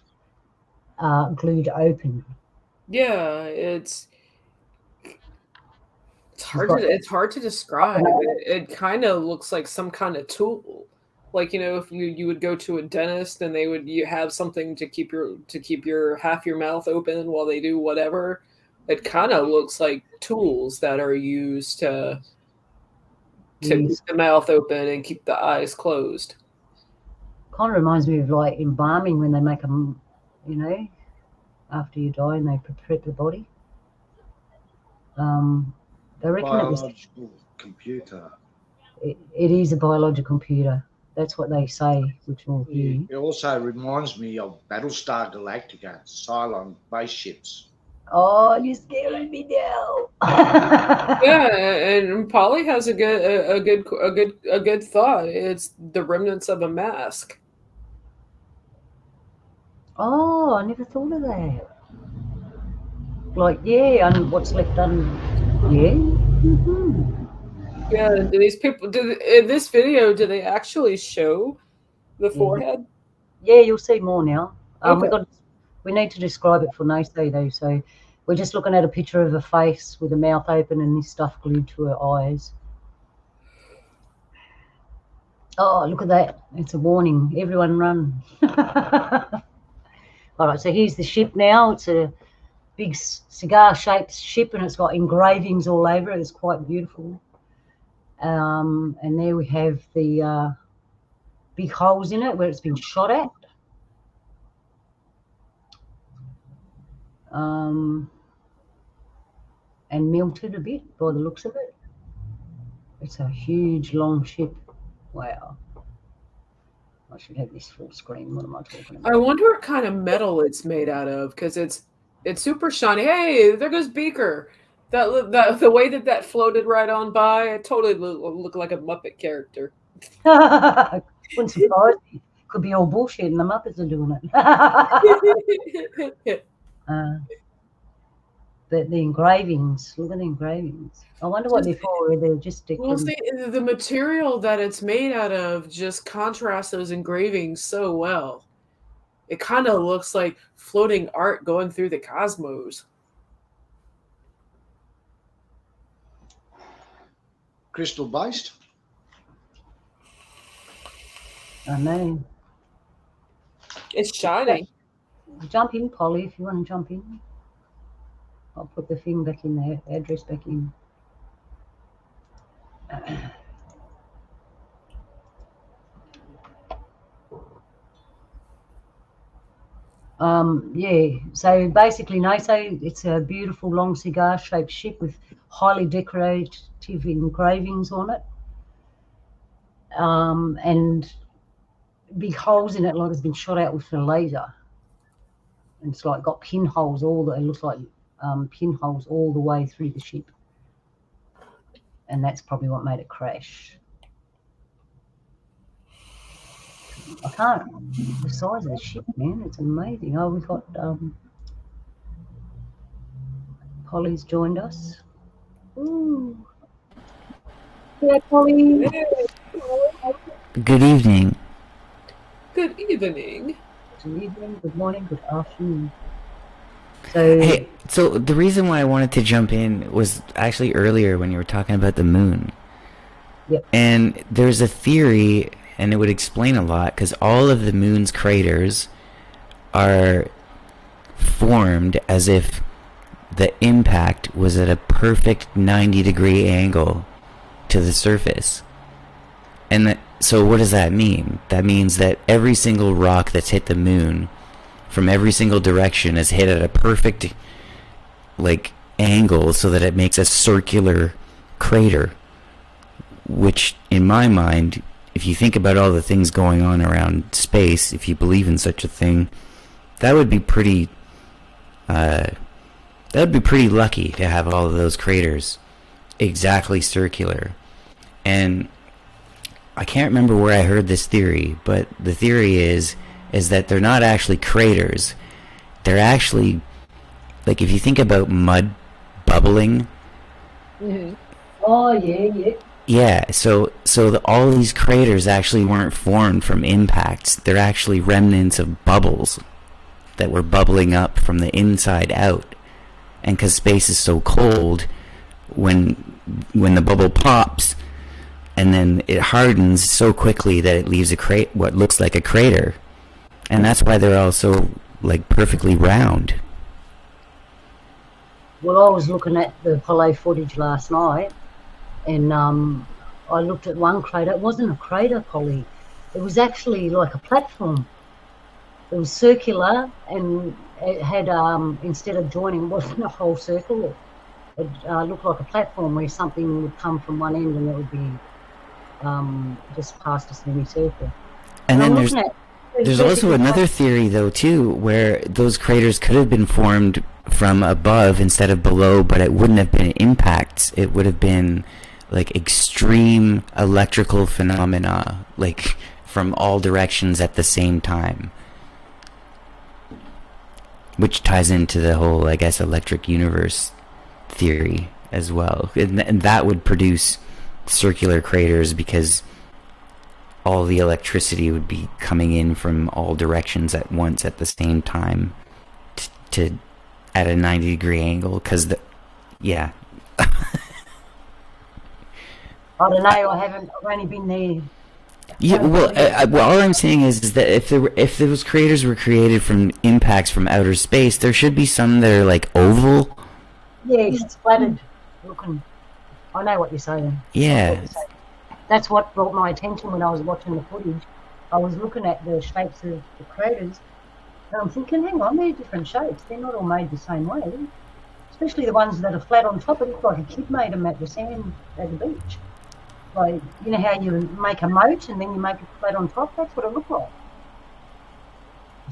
glued open.
Yeah, it's hard to describe. It kind of looks like some kind of tool. Like, if you would go to a dentist and you have something to keep your half your mouth open while they do whatever. It kind of looks like tools that are used to keep the mouth open and keep the eyes closed.
Kind of reminds me of like embalming when they make them, after you die and they prep the body. They reckon
biological computer.
It is a biological computer. That's what they say, which will be.
It also reminds me of Battlestar Galactica, Cylon spaceships.
Oh, you're scaring me now.
Yeah, and Polly has a good thought. It's the remnants of a mask.
Oh, I never thought of that. Like, yeah, and what's left yeah. Mm-hmm.
Yeah, do these people in this video? Do they actually show the forehead?
Yeah, you'll see more now.
Okay.
We need to describe it for Naso though. So we're just looking at a picture of a face with a mouth open and this stuff glued to her eyes. Oh, look at that! It's a warning. Everyone run! All right, so here's the ship now. It's a big cigar-shaped ship, and it's got engravings all over it. It's quite beautiful. And there we have the big holes in it where it's been shot at. And melted a bit by the looks of it. It's a huge, long ship. Wow. I should have this full screen. What am I talking about?
I wonder what kind of metal it's made out of, because it's super shiny. Hey, there goes Beaker. That the way that floated right on by, it totally looked like a Muppet character.
Wouldn't surprise me. Could be all bullshit and the Muppets are doing it. But the engravings, look at the engravings. I wonder what they're for. They're just
Well, see, the material that it's made out of just contrasts those engravings so well. It kind of looks like floating art going through the cosmos.
Crystal based?
I know.
It's shiny.
Jump in, Polly, if you want to jump in. I'll put the thing back in there, the address back in. Yeah, so basically NASA, it's a beautiful long cigar shaped ship with highly decorative engravings on it, and big holes in it like it's been shot out with a laser. And it's like got pinholes it looks like pinholes all the way through the ship, and that's probably what made it crash. I can't. The size of the ship, man, it's amazing. Oh, we've got Polly's joined us. Ooh. Yeah, Polly.
Good evening.
Good evening.
Good evening, good morning, good afternoon. So,
Hey, so the reason why I wanted to jump in was actually earlier when you were talking about the moon.
Yep.
And there's a theory, and it would explain a lot, because all of the moon's craters are formed as if the impact was at a perfect 90-degree angle to the surface. And so what does that mean? That means that every single rock that's hit the moon from every single direction is hit at a perfect angle so that it makes a circular crater, which in my mind, if you think about all the things going on around space, if you believe in such a thing, that would be pretty lucky to have all of those craters exactly circular. And I can't remember where I heard this theory, but the theory is that they're not actually craters. They're actually, if you think about mud bubbling.
Mm-hmm. Oh, yeah.
Yeah, so all these craters actually weren't formed from impacts. They're actually remnants of bubbles that were bubbling up from the inside out. And because space is so cold, when the bubble pops, and then it hardens so quickly that it leaves what looks like a crater. And that's why they're all so, perfectly round.
Well, I was looking at the Apollo footage last night, and I looked at one crater. It wasn't a crater, Polly. It was actually like a platform. It was circular, and it had, instead of joining, it wasn't a whole circle. It looked like a platform where something would come from one end and it would be just past a semicircle.
And then there's also another theory, though, too, where those craters could have been formed from above instead of below, but it wouldn't have been impacts. It would have been extreme electrical phenomena, from all directions at the same time, which ties into the whole, I guess, electric universe theory as well. And that would produce circular craters because all the electricity would be coming in from all directions at once at the same time to at a 90-degree angle, because yeah.
I don't know. I've only been there.
Yeah, well, all I'm saying is that if those craters were created from impacts from outer space, there should be some that are oval.
Yeah, splattered looking. I know what you're saying.
Yeah.
That's what brought my attention when I was watching the footage. I was looking at the shapes of the craters, and I'm thinking, hang on, they're different shapes. They're not all made the same way. Especially the ones that are flat on top. It looks like a kid made them at the sand at the beach. Like, you know how you make a moat and then you make it flat on top? That's what it looked like.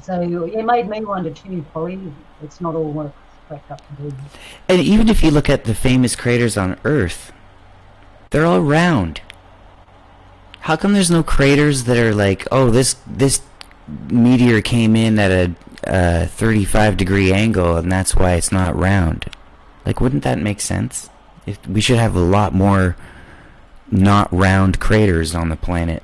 So it made me wonder too, Polly. It's not all what it's cracked up to be.
And even if you look at the famous craters on Earth, they're all round. How come there's no craters that are like, oh, this meteor came in at a 35-degree angle and that's why it's not round? Like, wouldn't that make sense? We should have a lot more not round craters on the planet.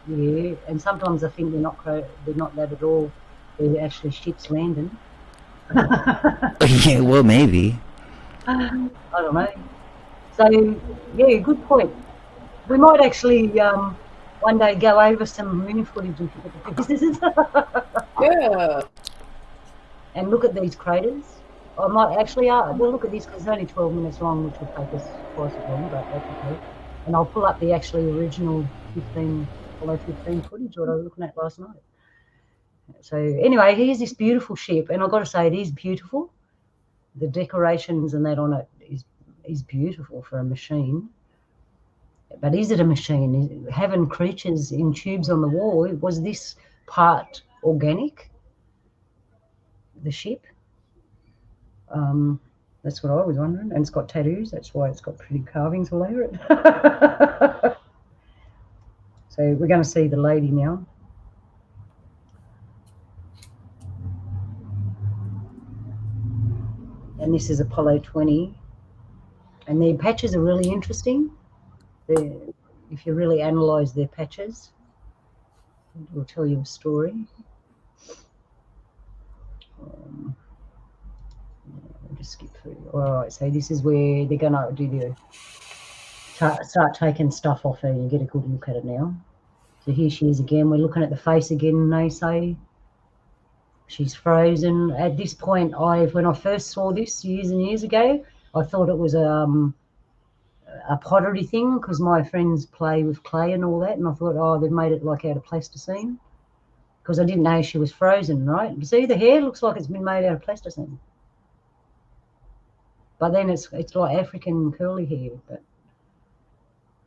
Yeah, and sometimes I think they're not that at all. They're actually ships landing.
Yeah, well, maybe.
I don't know. So, yeah, good point. We might actually one day go over some moon footage and
Yeah.
and look at these craters. I might actually, we'll look at this because it's only 12 minutes long, which will take us twice as long, but that's okay. And I'll pull up the actually original 15 footage what I was looking at last night. So anyway, here's this beautiful ship, and I've got to say it is beautiful. The decorations and that on it is beautiful for a machine. But is it a machine? Having creatures in tubes on the wall, was this part organic? The ship? That's what I was wondering. And it's got tattoos. That's why it's got pretty carvings all over it. So we're going to see the lady now. And this is Apollo 20. And their patches are really interesting. If you really analyse their patches, it will tell you a story. I'll just skip through. All right, so this is where they're going to do the start taking stuff off her. You get a good look at it now. So here she is again. We're looking at the face again. They say she's frozen. At this point, when I first saw this years and years ago, I thought it was a pottery thing because my friends play with clay and all that, and I thought, oh, they've made it like out of plasticine because I didn't know she was frozen, right? You see, the hair looks like it's been made out of plasticine, but then it's like African curly hair, but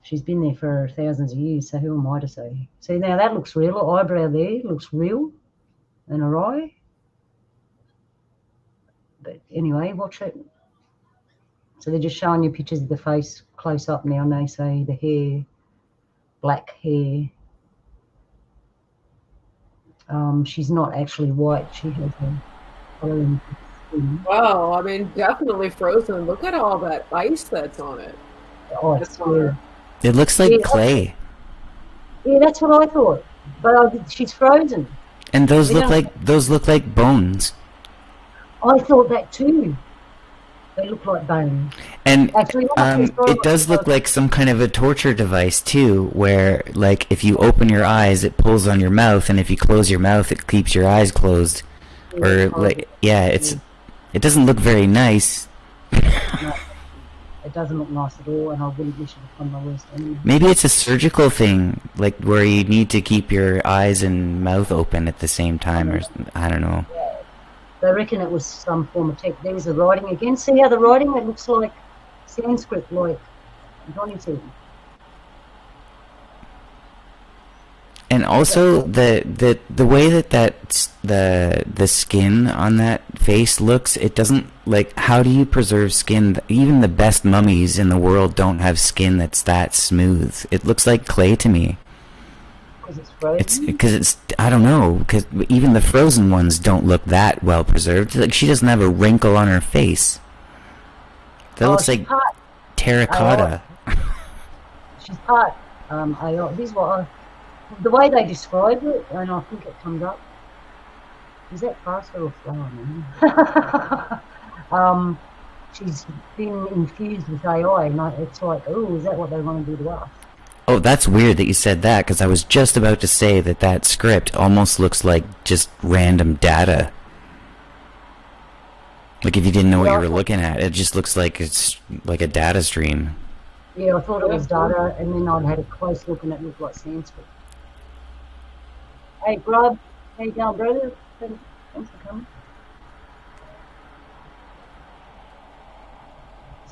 she's been there for thousands of years, so who am I to say? See, now that looks real. Her eyebrow there looks real, and her eye. But anyway, watch it. So they're just showing you pictures of the face close up now, and they say the hair, black hair. She's not actually white. She has a coloring skin.
Wow, I mean, definitely frozen. Look at all that ice that's on it.
Oh, it's weird.
It looks like clay.
Yeah, that's what I thought. But she's frozen.
And those look like bones.
I thought that too. They look like bones.
And
actually,
it does look like some kind of a torture device too, where like if you open your eyes, it pulls on your mouth, and if you close your mouth, it keeps your eyes closed.
Yeah,
or like it doesn't look very nice.
No, it doesn't look nice at all, and I wouldn't wish it upon my worst enemy.
Maybe it's a surgical thing, like where you need to keep your eyes and mouth open at the same time, or I don't know.
Yeah. They reckon it was some form of tech. There's the writing again. See how the writing? It looks like Sanskrit, like Johnny said.
And also the way that the skin on that face looks, it doesn't, like, how do you preserve skin? Even the best mummies in the world don't have skin that's that smooth. It looks like clay to me.
Because it's frozen?
Because I don't know, because even the frozen ones don't look that well preserved. Like, she doesn't have a wrinkle on her face. That looks like terracotta.
She's part here's what the way they describe it, and I think it comes up. Is that faster or slower, man? She's been infused with AI, and it's like, oh, is that what they want to do to us?
Oh, that's weird that you said that, because I was just about to say that script almost looks like just random data. Like, if you didn't know what you were looking at, it just looks like it's like a data stream.
Yeah, I thought it was data, and then I'd had a close look, and it looked like Sanskrit. Hey, Grub, how you going, brother? Thanks for coming.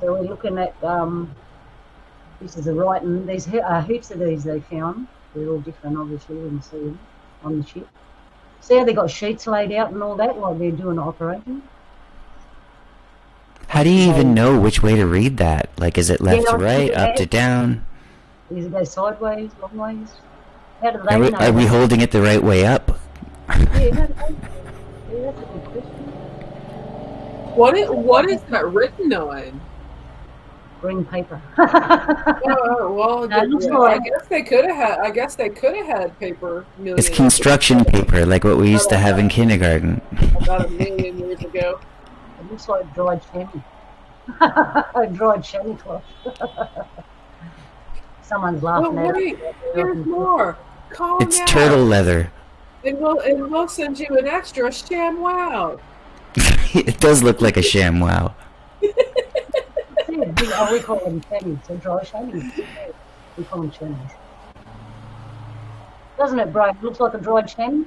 So we're looking at This is a writing. There's heaps of these they found. They're all different, obviously, when you see them on the ship. See how they got sheets laid out and all that, like they're doing an operation?
How do you even know which way to read that? Like, is it left to right, up to down?
Does it go sideways, long ways? How do they know?
Are we holding it the right way up?
Yeah, that's a good question.
What is that written on?
Green paper.
Well,
No, it looks
I
like-
guess they could have had paper.
It's construction paper, like what we used to have in kindergarten.
About a million years ago.
It looks like dried chamois. Dried chamois cloth. Someone's laughing at
wait,
it.
there's more. Calm
It's
down.
turtle leather.
And we'll send you an extra ShamWow.
It does look like a ShamWow.
Oh, we call them chamois, so dry chamois. We call them chamois. Doesn't it, bro? It looks like a dried chamois.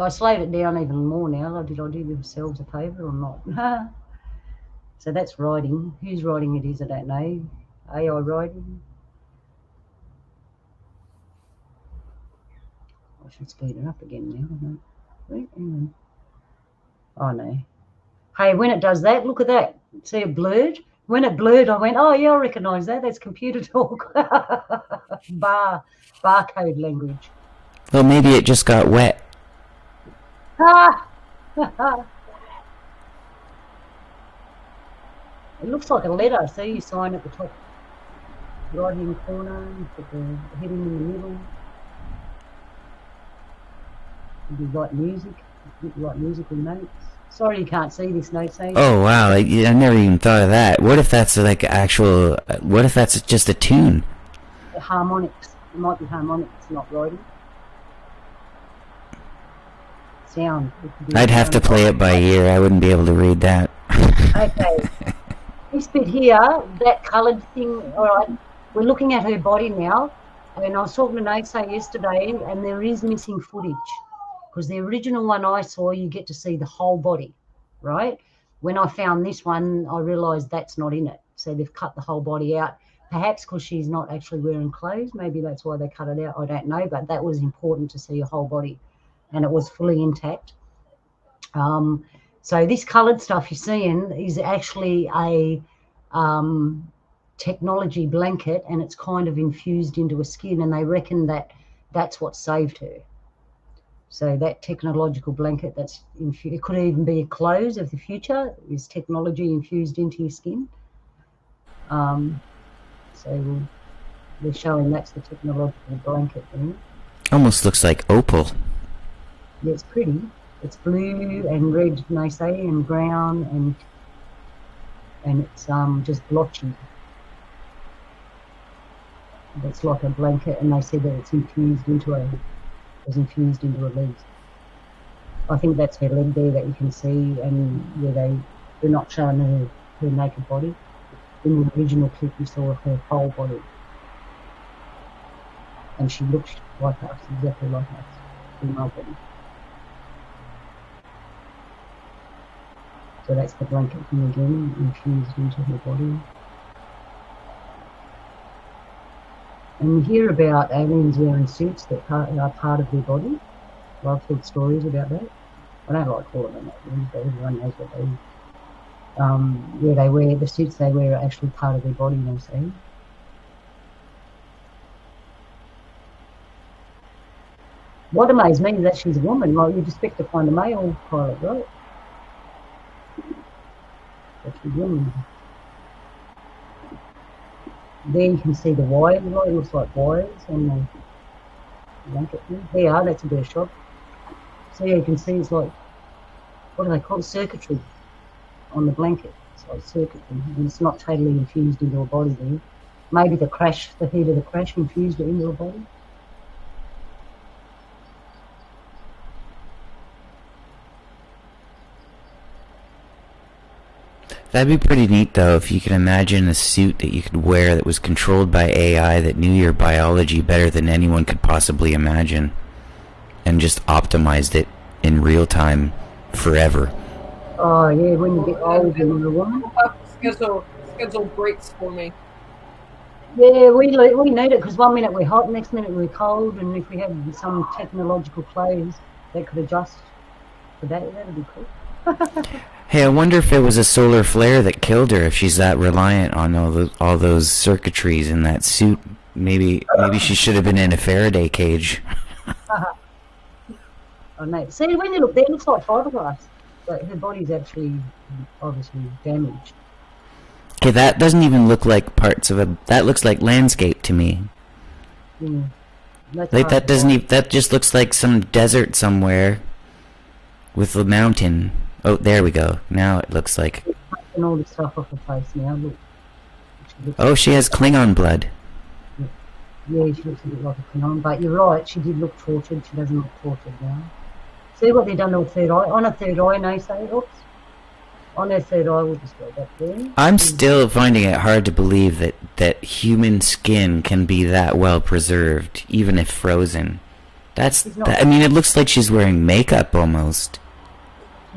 I slowed it down even more now. Did I do yourselves a favour or not? So that's writing. Whose writing it is, I don't know. AI writing. I should speed it up again now. Wait, hang on. Oh no. Hey, when it does that, look at that. See it blurred? When it blurred, I went, oh yeah, I recognise that. That's computer talk. Barcode language.
Well, maybe it just got wet.
Ah! It looks like a letter. See, you sign at the top right hand corner, you put the heading in the middle. You write music. You write musical notes. Sorry you can't see this note, say.
Oh wow, I never even thought of that. What if that's like actual, what if that's just a tune?
Harmonics. It might be harmonics, not writing. Sound.
I'd have to play it by ear. I wouldn't be able to read that.
Okay. This bit here, that coloured thing, all right, we're looking at her body now, and I was talking to Nate yesterday, and there is missing footage, because the original one I saw, you get to see the whole body, right? When I found this one, I realised that's not in it, so they've cut the whole body out, perhaps because she's not actually wearing clothes, maybe that's why they cut it out, I don't know, but that was important to see her whole body, and it was fully intact. So this coloured stuff you're seeing is actually a technology blanket, and it's kind of infused into a skin, and they reckon that that's what saved her. So that technological blanket, it could even be a clothes of the future, is technology infused into your skin. So they're showing that's the technological blanket there.
Almost looks like opal.
Yeah, it's pretty. It's blue and red, they say, and brown, and it's just blotchy. It's like a blanket, and they said that it's infused into a leg. I think that's her leg there that you can see, and yeah, they're not showing her naked body. In the original clip, you saw her whole body, and she looks like us, exactly like us, female body. So that's the blanket thing again, infused into her body. And you hear about aliens wearing suits that are part of their body. I've heard stories about that. I don't like calling them aliens, but everyone knows what they yeah, they wear, the suits they wear are actually part of their body, they say. What amazed me is that she's a woman. Like, you'd expect to find a male pilot, right? But she's a woman. There you can see the wires, right? It looks like wires on the blanket thing. There, that's a better shot. So yeah, you can see it's like, what do they call it? Circuitry on the blanket. It's like circuitry, and it's not totally infused into a body there. Maybe the heat of the crash infused it into a body.
That'd be pretty neat, though, if you could imagine a suit that you could wear that was controlled by AI that knew your biology better than anyone could possibly imagine, and just optimized it in real time forever.
Oh yeah, when you get old and you're a woman.
I'll have to schedule breaks for me.
Yeah, we need it because one minute we're hot, next minute we're cold, and if we have some technological clothes that could adjust for that, that'd be cool.
Hey, I wonder if it was a solar flare that killed her. If she's that reliant on all those circuitries in that suit, maybe she should have been in a Faraday cage.
Oh, mate. See, when you look there, it looks like fiberglass. But her body's actually obviously damaged.
Okay, that doesn't even look like parts of a. That looks like landscape to me.
Yeah.
Like that doesn't even. That just looks like some desert somewhere, with a mountain. Oh, there we go. Now it looks like.
And all the stuff off her face now. Look.
Oh, she has Klingon blood.
Yeah, she looks a bit like a Klingon. But you're right, she did look tortured. She doesn't look tortured now. See what they've done to her third eye? On her third eye, no say, oops. On her third eye, we'll just go back there.
I'm still finding it hard to believe that human skin can be that well preserved, even if frozen. I mean, it looks like she's wearing makeup almost.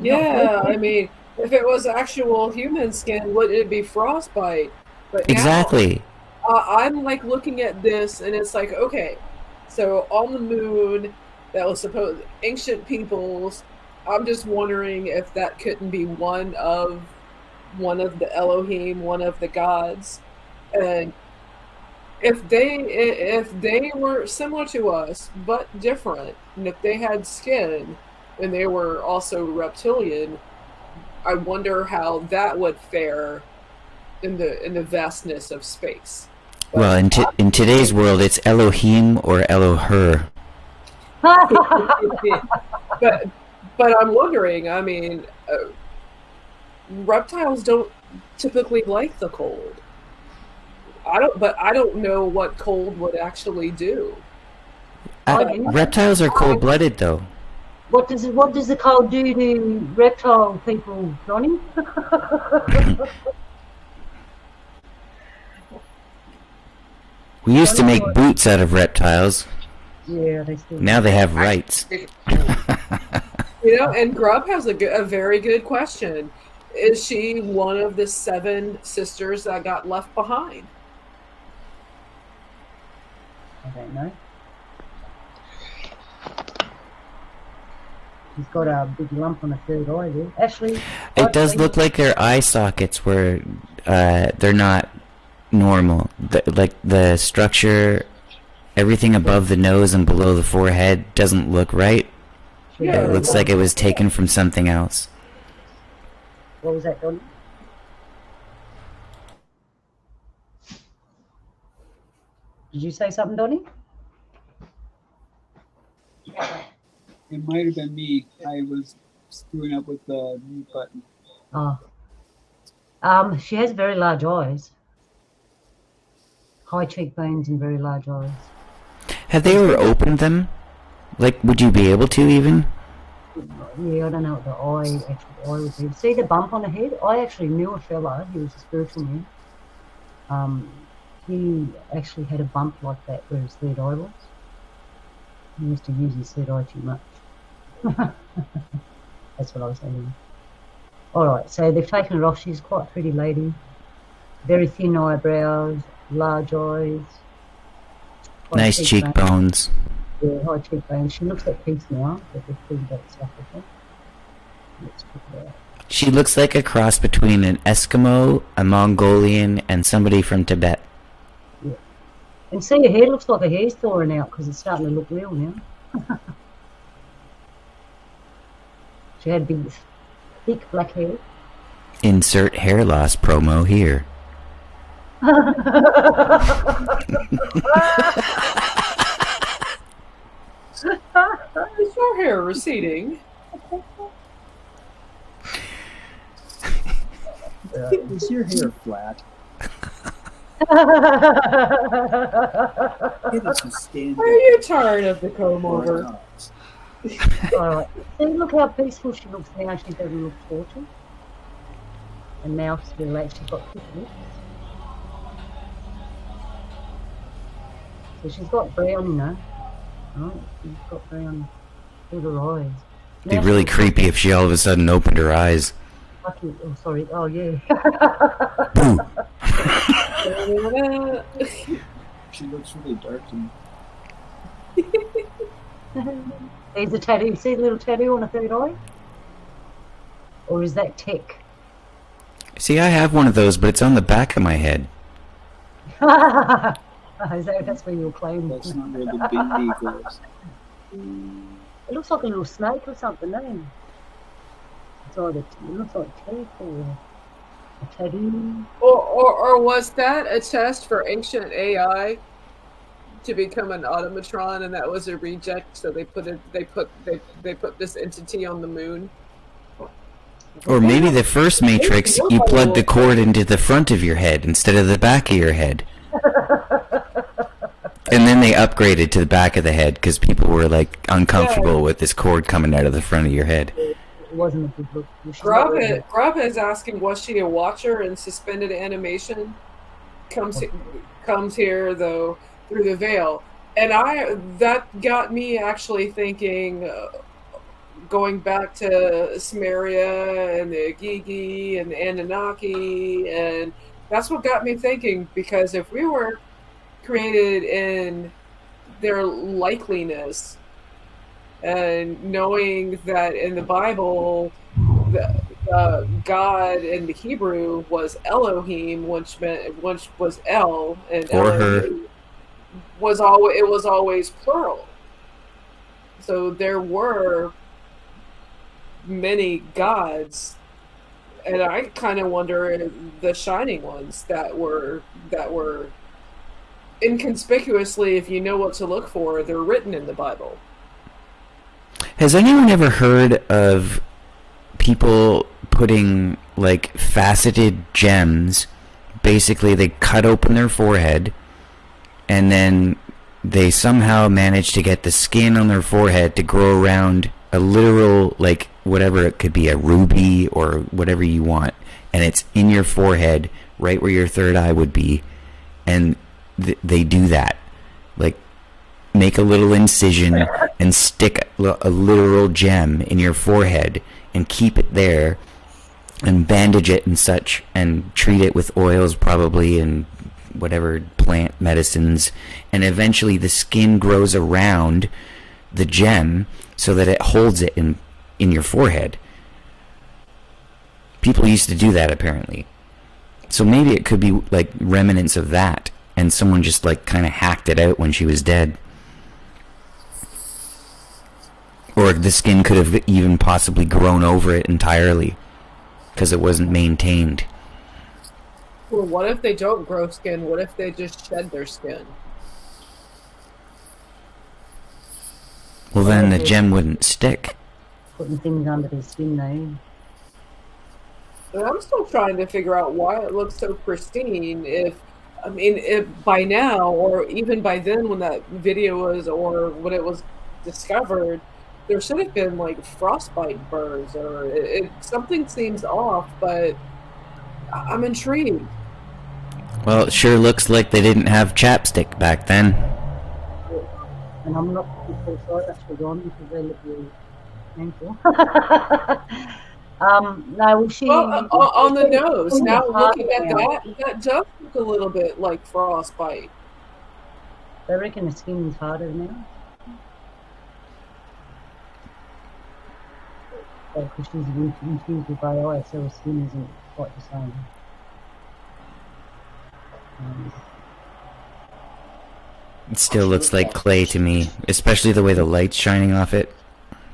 Yeah, I mean, if it was actual human skin, would it be frostbite? But
Exactly.
Now, I'm like looking at this, and it's like, okay, so on the moon, that was supposed ancient peoples. I'm just wondering if that couldn't be one of the Elohim, one of the gods, and if they were similar to us but different, and if they had skin and they were also reptilian, I wonder how that would fare in the vastness of space. But
Well, in today's world, it's Elohim or Eloher.
but I'm wondering. I mean, reptiles don't typically like the cold. I don't know what cold would actually do.
Reptiles are cold-blooded, though.
What does the cold do to reptile people, Johnny?
We used to make boots out of reptiles.
Yeah, they still.
Now they have rights.
And Grub has a very good question. Is she one of the 7 sisters that got left behind?
I don't know. She's got a big lump on her third eye there. Actually,
It does look like her eye sockets were, they're not normal. Like the structure, everything above the nose and below the forehead doesn't look right.
Yeah.
It looks like it was taken from something else.
What was that, Donnie? Did you say something, Donnie?
It might have been me. I was screwing up with the mute button.
Oh. She has very large eyes. High cheekbones and very large eyes.
Have they ever opened them? Like, would you be able to even?
Yeah, I don't know what the actual eye would be. See the bump on her head? I actually knew a fella, he was a spiritual man. He actually had a bump like that where his third eye was. He used to use his third eye too much. That's what I was saying. Alright, so they've taken it off. She's quite a pretty lady. Very thin eyebrows, large eyes.
Nice cheekbones.
Yeah, high cheekbones. She looks at peace now, but they've pulled that stuff with her. Let's put it out.
She looks like a cross between an Eskimo, a Mongolian, and somebody from Tibet.
Yeah. And see, her hair looks like her hair's thawing out because it's starting to look real now. She had big, thick black hair.
Insert hair loss promo here.
Is your hair receding?
Is your hair flat? It is a standard.
Are you tired of the comb over?
Alright. See, look how peaceful she looks now. She doesn't look tortured. And now she's relaxed. She's got thick lips. So she's got brown, you know. Oh, she's got brown through her eyes.
It'd be really creepy if she all of a sudden opened her eyes.
Lucky. Oh, sorry. Oh, yeah.
She looks really dark to me.
There's a tattoo. See the little tattoo on the third eye? Or is that tech?
See, I have one of those, but it's on the back of my head.
That's where you're claiming.
That's not where the bindi goes.
It looks like a little snake or something, eh? It looks like tech or a tattoo.
Or was that a test for ancient AI to become an automatron, and that was a reject? So they put this entity on the moon.
Or maybe the first Matrix, you plugged the cord into the front of your head instead of the back of your head. And then they upgraded to the back of the head because people were like uncomfortable with this cord coming out of the front of your head.
It wasn't a good look.
Grub is asking, was she a watcher in suspended animation? Comes here though through the veil, and that got me actually thinking. Going back to Sumeria and the Gigi and the Anunnaki, and that's what got me thinking, because if we were created in their likeliness, and knowing that in the Bible, God in the Hebrew was Elohim, which was El, and
Or
Elohim was always plural. So there were many gods, and I kind of wonder the shining ones that were inconspicuously, if you know what to look for, they're written in the Bible.
Has anyone ever heard of people putting like faceted gems? Basically, they cut open their forehead, and then they somehow manage to get the skin on their forehead to grow around a literal, like, whatever it could be, a ruby or whatever you want, and it's in your forehead right where your third eye would be, and they do that, like make a little incision and stick a literal gem in your forehead and keep it there and bandage it and such and treat it with oils probably and whatever plant medicines, and eventually the skin grows around the gem so that it holds it in your forehead. People used to do that apparently. So maybe it could be like remnants of that, and someone just like kind of hacked it out when she was dead. Or the skin could have even possibly grown over it entirely because it wasn't maintained.
Well, what if they don't grow skin? What if they just shed their skin?
Well, then the gem wouldn't stick.
Putting things under their skin, though.
And I'm still trying to figure out why it looks so pristine. If by now, or even by then when that video was, or when it was discovered, there should have been like frostbite burns, or something seems off, but I'm intrigued.
Well, it sure looks like they didn't have chapstick back then.
And I'm not so sorry that's for gone because they look really painful. No, well, she...
on the nose, now looking at that does look a little bit like frostbite.
They reckon the skin is harder now. Because she's infused with AI, so her skin isn't quite the same.
It still looks like clay to me, especially the way the light's shining off it.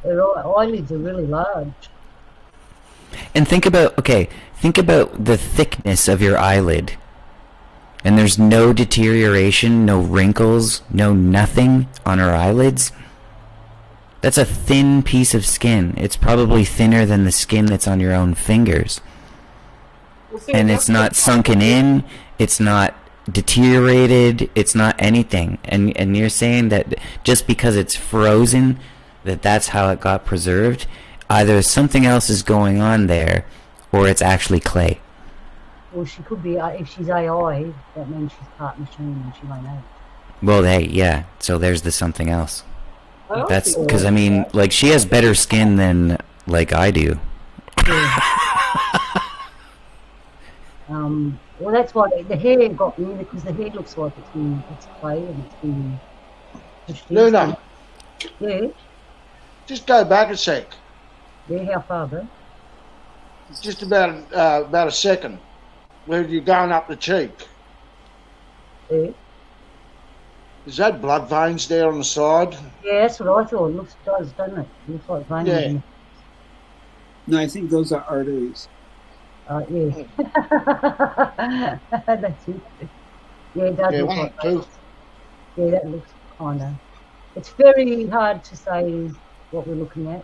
Their eyelids are really large.
And think about the thickness of your eyelid. And there's no deterioration, no wrinkles, no nothing on her eyelids. That's a thin piece of skin. It's probably thinner than the skin that's on your own fingers.
Well, see,
And it's not sunken in, it's not deteriorated, it's not anything. And you're saying that just because it's frozen, that's how it got preserved? Either something else is going on there, or it's actually clay.
Well, she could be, if she's AI, that means she's part machine and she won't know.
Well, hey, yeah, so there's the something else. That's because,
so.
I mean, like, she has better skin than, like, I do.
Yeah. Well, that's why the hair got me, because the hair looks like it's clay and it's been pushed in.
Luna,
Yeah,
just go back a sec.
yeah, how far, bro?
Just about a second. Where you're going up the cheek.
Yeah.
Is that blood veins there on the side?
Yeah, that's what I thought. It does, doesn't it? It looks like veins.
Yeah.
No, I think those are arteries.
Yeah. That's it. Yeah, it does
Yeah,
look
one
like
or two.
that. Yeah, that looks kind of. It's very hard to say what we're looking at.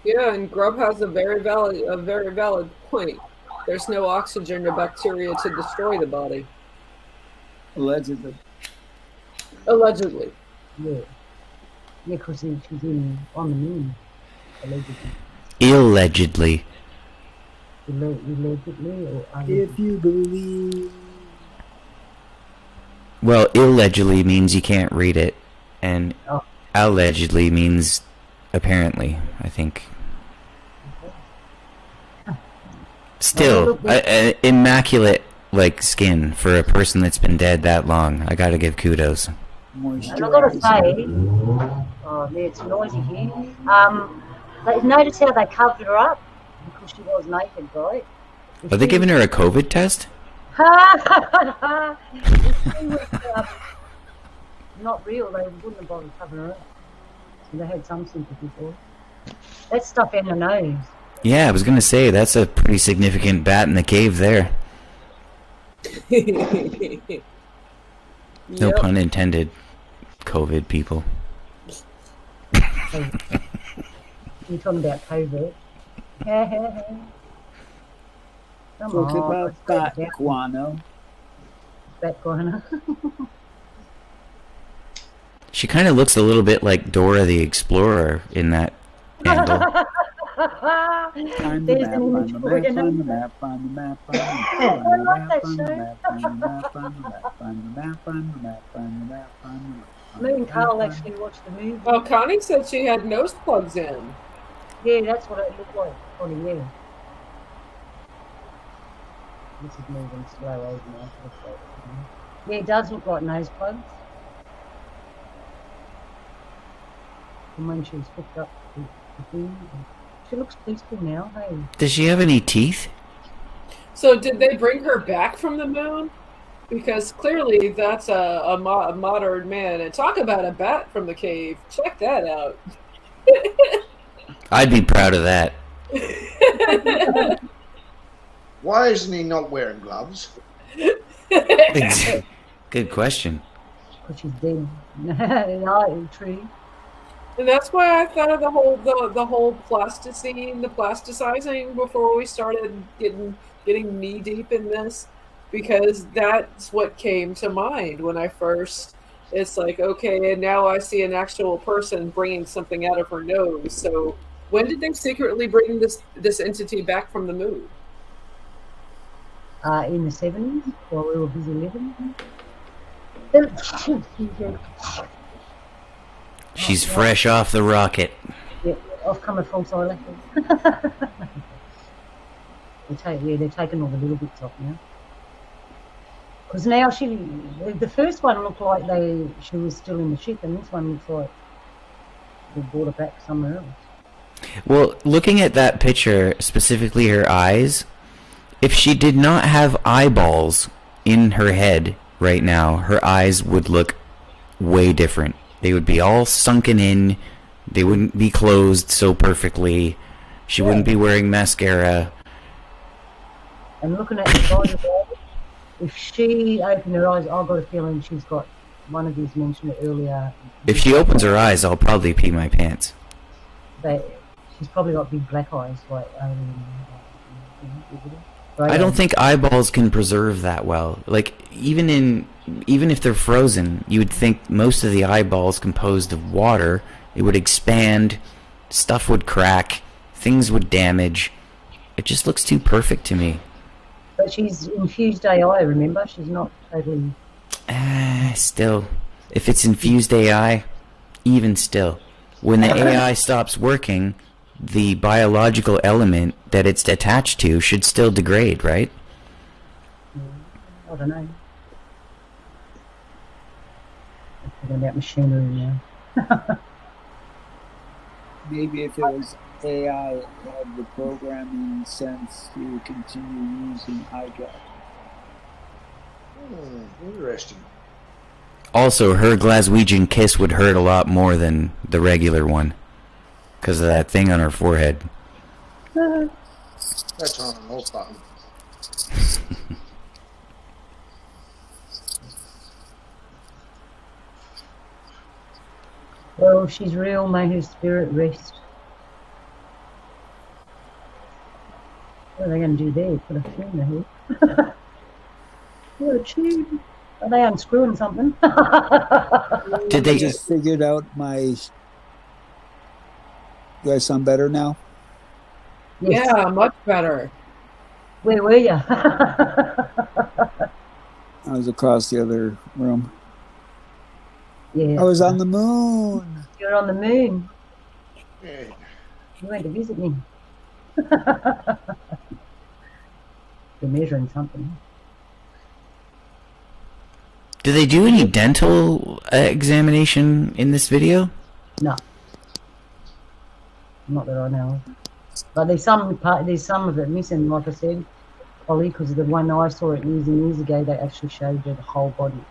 Yeah, and Grub has a very valid point. There's no oxygen or bacteria to destroy the body.
Allegedly.
Allegedly.
Yeah. Yeah, because she's on the moon, allegedly.
Allegedly.
Allegedly, or
If you believe.
Well, allegedly means you can't read it, and
Oh.
allegedly means apparently, I think. Still, immaculate like skin for a person that's been dead that long. I gotta give kudos.
And I've got to say, oh yeah, it's noisy here. Notice how they covered her up because she was naked, right?
Are they giving her a COVID test?
If she was not real, they wouldn't have bothered covering her up. So they had some sympathy for her. That stuff in the nose.
Yeah, I was gonna say that's a pretty significant bat in the cave there. No
Yep.
pun intended. COVID people.
You're talking about COVID. Come
Talking
on.
about
let's
bat guano.
Bat guano.
She kind of looks a little bit like Dora the Explorer in that angle.
Find the
There's
map,
an image
find the
for it,
map,
isn't
find the map, find the map,
I like that
find the
show.
map, find the map, find the map, find the map, find the map, find the map, find the map.
Me and Carl actually watched the movie.
Well, Connie said she had nose plugs in.
Yeah, that's what it looked like. Funny, yeah. This is moving slow over now. Yeah, it does look like nose plugs. And when she was hooked up to the thing, she looks peaceful now, hey.
Does she have any teeth?
So did they bring her back from the moon? Because clearly that's a modern man. And talk about a bat from the cave. Check that out.
I'd be proud of that.
Why isn't he not wearing gloves?
Good question.
Because she's dead. No, true.
And that's why I thought of the whole plasticine, the plasticizing before we started getting knee deep in this, because that's what came to mind when I first. It's like, okay, and now I see an actual person bringing something out of her nose. So when did they secretly bring this entity back from the moon?
In the 70s, while we were busy living.
She's fresh off the rocket.
Yeah, I've come a false eye they're taking all the little bits off now. Because now the first one looked like she was still in the ship, and this one looks like they brought her back somewhere else.
Well, looking at that picture, specifically her eyes, if she did not have eyeballs in her head right now, her eyes would look way different. They would be all sunken in. They wouldn't be closed so perfectly. She wouldn't be wearing mascara.
And looking at the body, if she opened her eyes, I've got a feeling she's got, one of these mentioned it earlier.
If she opens her eyes, I'll probably pee my pants.
She's probably got big black eyes, like.
I don't think eyeballs can preserve that well. Like even if they're frozen, you would think most of the eyeballs composed of water, it would expand, stuff would crack, things would damage. It just looks too perfect to me.
But she's infused AI, remember? She's not totally.
Still, if it's infused AI, even still, when the AI stops working, the biological element that it's attached to should still degrade, right?
I don't know. I'm talking about machinery now.
Maybe if it was AI, it had the programming sense to continue using hijack.
Interesting.
Also, her Glaswegian kiss would hurt a lot more than the regular one. Because of that thing on her forehead.
That's on an off button.
Well, she's real, may her spirit rest. What are they going to do there? Put a few in the head? What a tune. Are they unscrewing something?
Did they
I just figured out my... Do I sound better now?
Yes.
Yeah, much better.
Where were you?
I was across the other room.
Yeah.
I was on the moon.
You're on the moon.
Yeah.
You went to visit me. You're measuring something.
do they do any dental examination in this video?
No. Not that I know of. But there's some of it missing, like I said, probably because the one I saw it years ago, they actually showed you the whole body.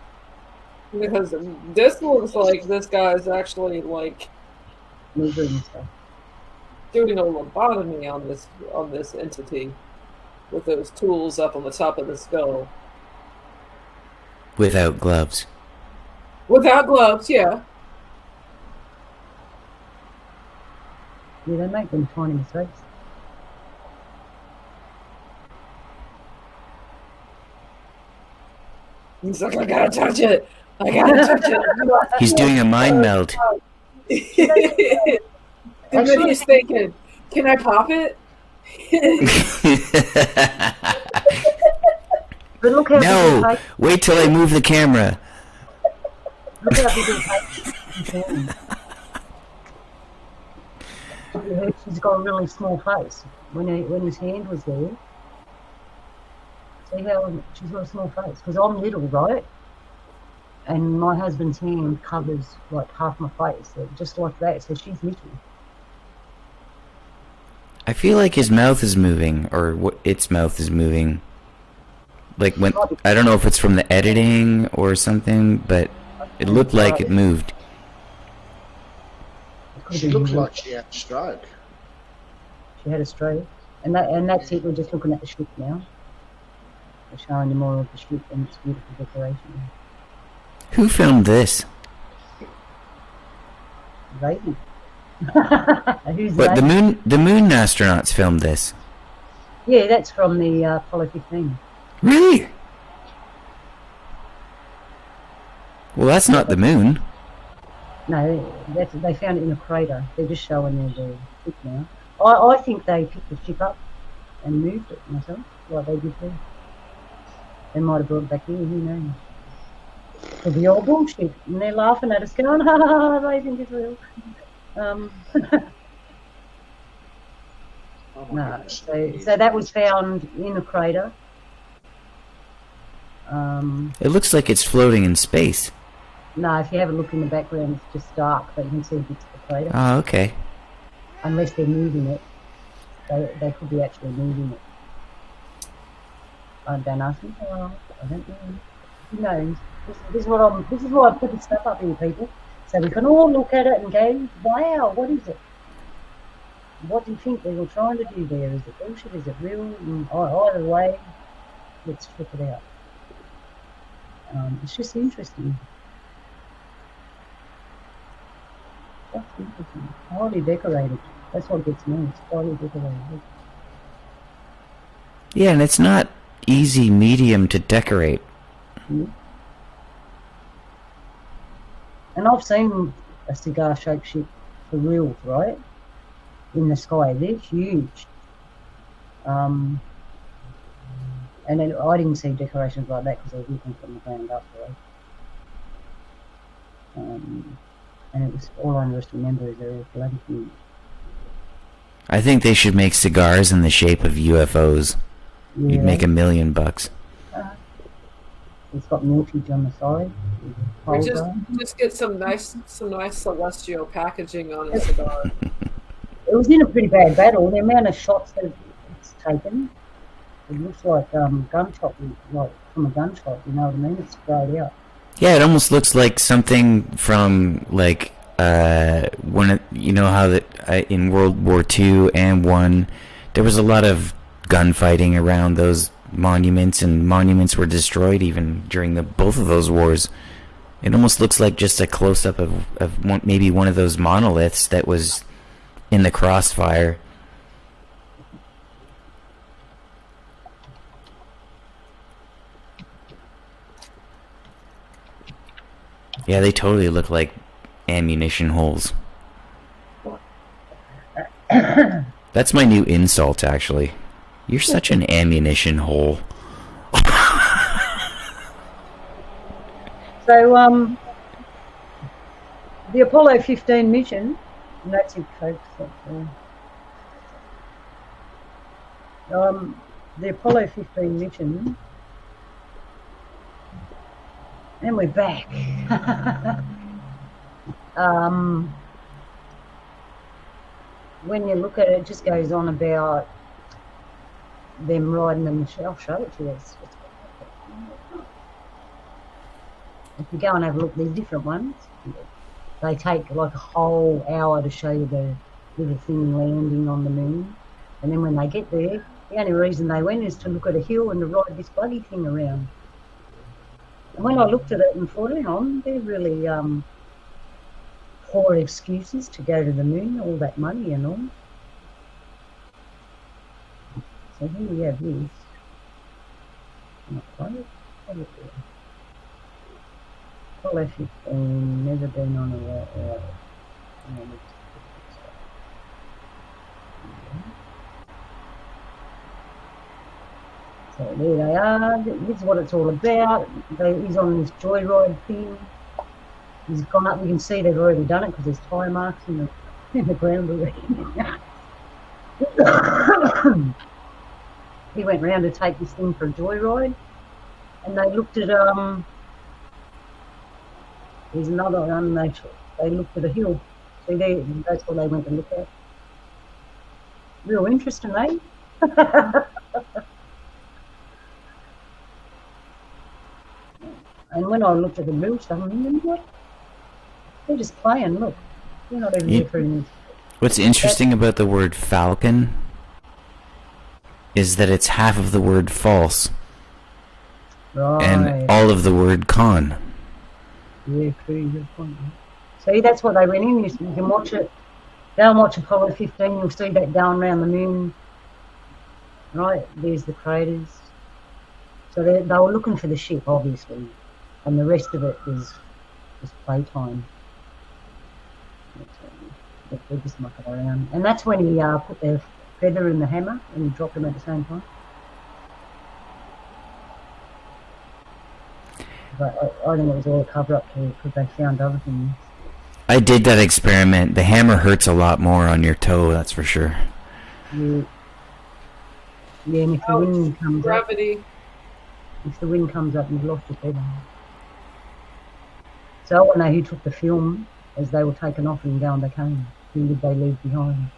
Because this looks like this guy's actually like
Measuring stuff.
doing a lobotomy on this entity with those tools up on the top of the skull.
Without gloves.
Without gloves, yeah.
Yeah, they make them tiny mistakes.
He's like, I gotta touch it. I gotta touch it.
He's doing a mind meld.
And then he's thinking, can I pop it?
But look how
No!
big
Wait till I move the camera.
look how big his face is. She's got a really small face. When his hand was there, see how she's got a small face? Because I'm little, right? And my husband's hand covers like half my face, so just like that. So she's little.
I feel like his mouth is moving, or its mouth is moving. Like when I don't know if it's from the editing or something, but it looked like it moved.
She looks like she had a stroke.
She had a stroke, and that's it. We're just looking at the strip now. We're showing you more of the strip and its beautiful decoration.
Who filmed this?
Lady. Who's
But
lady?
the moon astronauts filmed this.
Yeah, that's from the Apollo 15.
Really? Well, that's not the moon.
No, they found it in a crater. They're just showing you the ship now. I think they picked the ship up and moved it myself, like they did there. They might have brought it back here, who knows? Could be all bullshit, and they're laughing at us going, ha ha ha, they think it's real.
Oh my
No,
goodness.
so that was found in a crater.
It looks like it's floating in space.
No, if you have a look in the background, it's just dark, but you can see bits of the crater.
Oh, okay.
Unless they're moving it, they could be actually moving it. Don't ask me. I don't know. Who knows? This is why I put this stuff up here, people, so we can all look at it and go, "Wow, what is it? What do you think they were trying to do there? Is it bullshit? Is it real?" And either way, let's check it out. It's just interesting. That's interesting. Highly decorated. That's what gets me. It's highly decorated.
Yeah, and it's not easy medium to decorate.
Mm. And I've seen a cigar-shaped ship for real, right? In the sky. They're huge. And then I didn't see decorations like that because I was looking from the ground up, right? And it was all I just remember is they're bloody huge.
I think they should make cigars in the shape of UFOs.
Yeah.
You'd make $1 million.
It's got miltage on the side.
We just get some nice celestial packaging on a cigar.
It was in a pretty bad battle. The amount of shots that it's taken, it looks like gunshot, like from a gunshot. You know what I mean? It's sprayed out.
Yeah, it almost looks like something from like you know how that in World War II and One, there was a lot of gunfighting around those monuments, and monuments were destroyed even during both of those wars. It almost looks like just a close-up of maybe one of those monoliths that was in the crossfire. Yeah, they totally look like ammunition holes. That's my new insult, actually. You're such an ammunition hole.
So, the Apollo 15 mission, and that's in Coke. The Apollo 15 mission, and we're back. When you look at it, it just goes on about them riding them. I'll show it to you. If you go and have a look, there's different ones. They take like a whole hour to show you the little thing landing on the moon. And then when they get there, the only reason they went is to look at a hill and to ride this buggy thing around. And when I looked at it and thought, hang on, they're really poor excuses to go to the moon, all that money and all. So here we have this. Not quite. Apollo 15, never been on a So there they are. This is what it's all about. He's on this joyride thing. He's gone up. You can see they've already done it because there's tyre marks in the ground already. He went round to take this thing for a joyride, and they looked at There's another one. They looked at a hill. See there, that's what they went to look at. Real interesting, eh? And when I looked at the real stuff, I mean, what? They're just playing. Look, they're not even different.
What's interesting about the word falcon is that it's half of the word false,
Right.
and all of the word con.
Yeah, true. Good point. See, that's what they went in. You can watch it. Go and watch Apollo 15. You'll see that going around the moon. Right, there's the craters. So they were looking for the ship, obviously, and the rest of it was just playtime. They just muck it around, and that's when he put the feather in the hammer and he dropped them at the same time. But I think it was all a cover up because they found other things.
I did that experiment. The hammer hurts a lot more on your toe, that's for sure.
Yeah. Yeah, and if the wind comes
Gravity.
up, if the wind comes up, you've lost your feather. So I want to know who took the film as they were taken off and going back home. Who did they leave behind?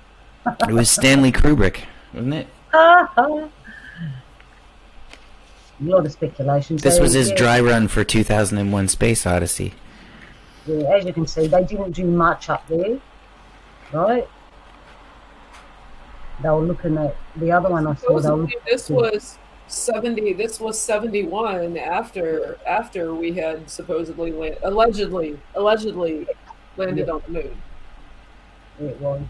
It was Stanley Kubrick, wasn't it?
A lot of speculation.
This
So,
was his
yeah,
dry run for 2001 Space Odyssey.
Yeah, as you can see, they didn't do much up there, right? They were looking at the other one I saw. They were
This was 70. This was 71 after we had supposedly allegedly landed on the moon.
It was.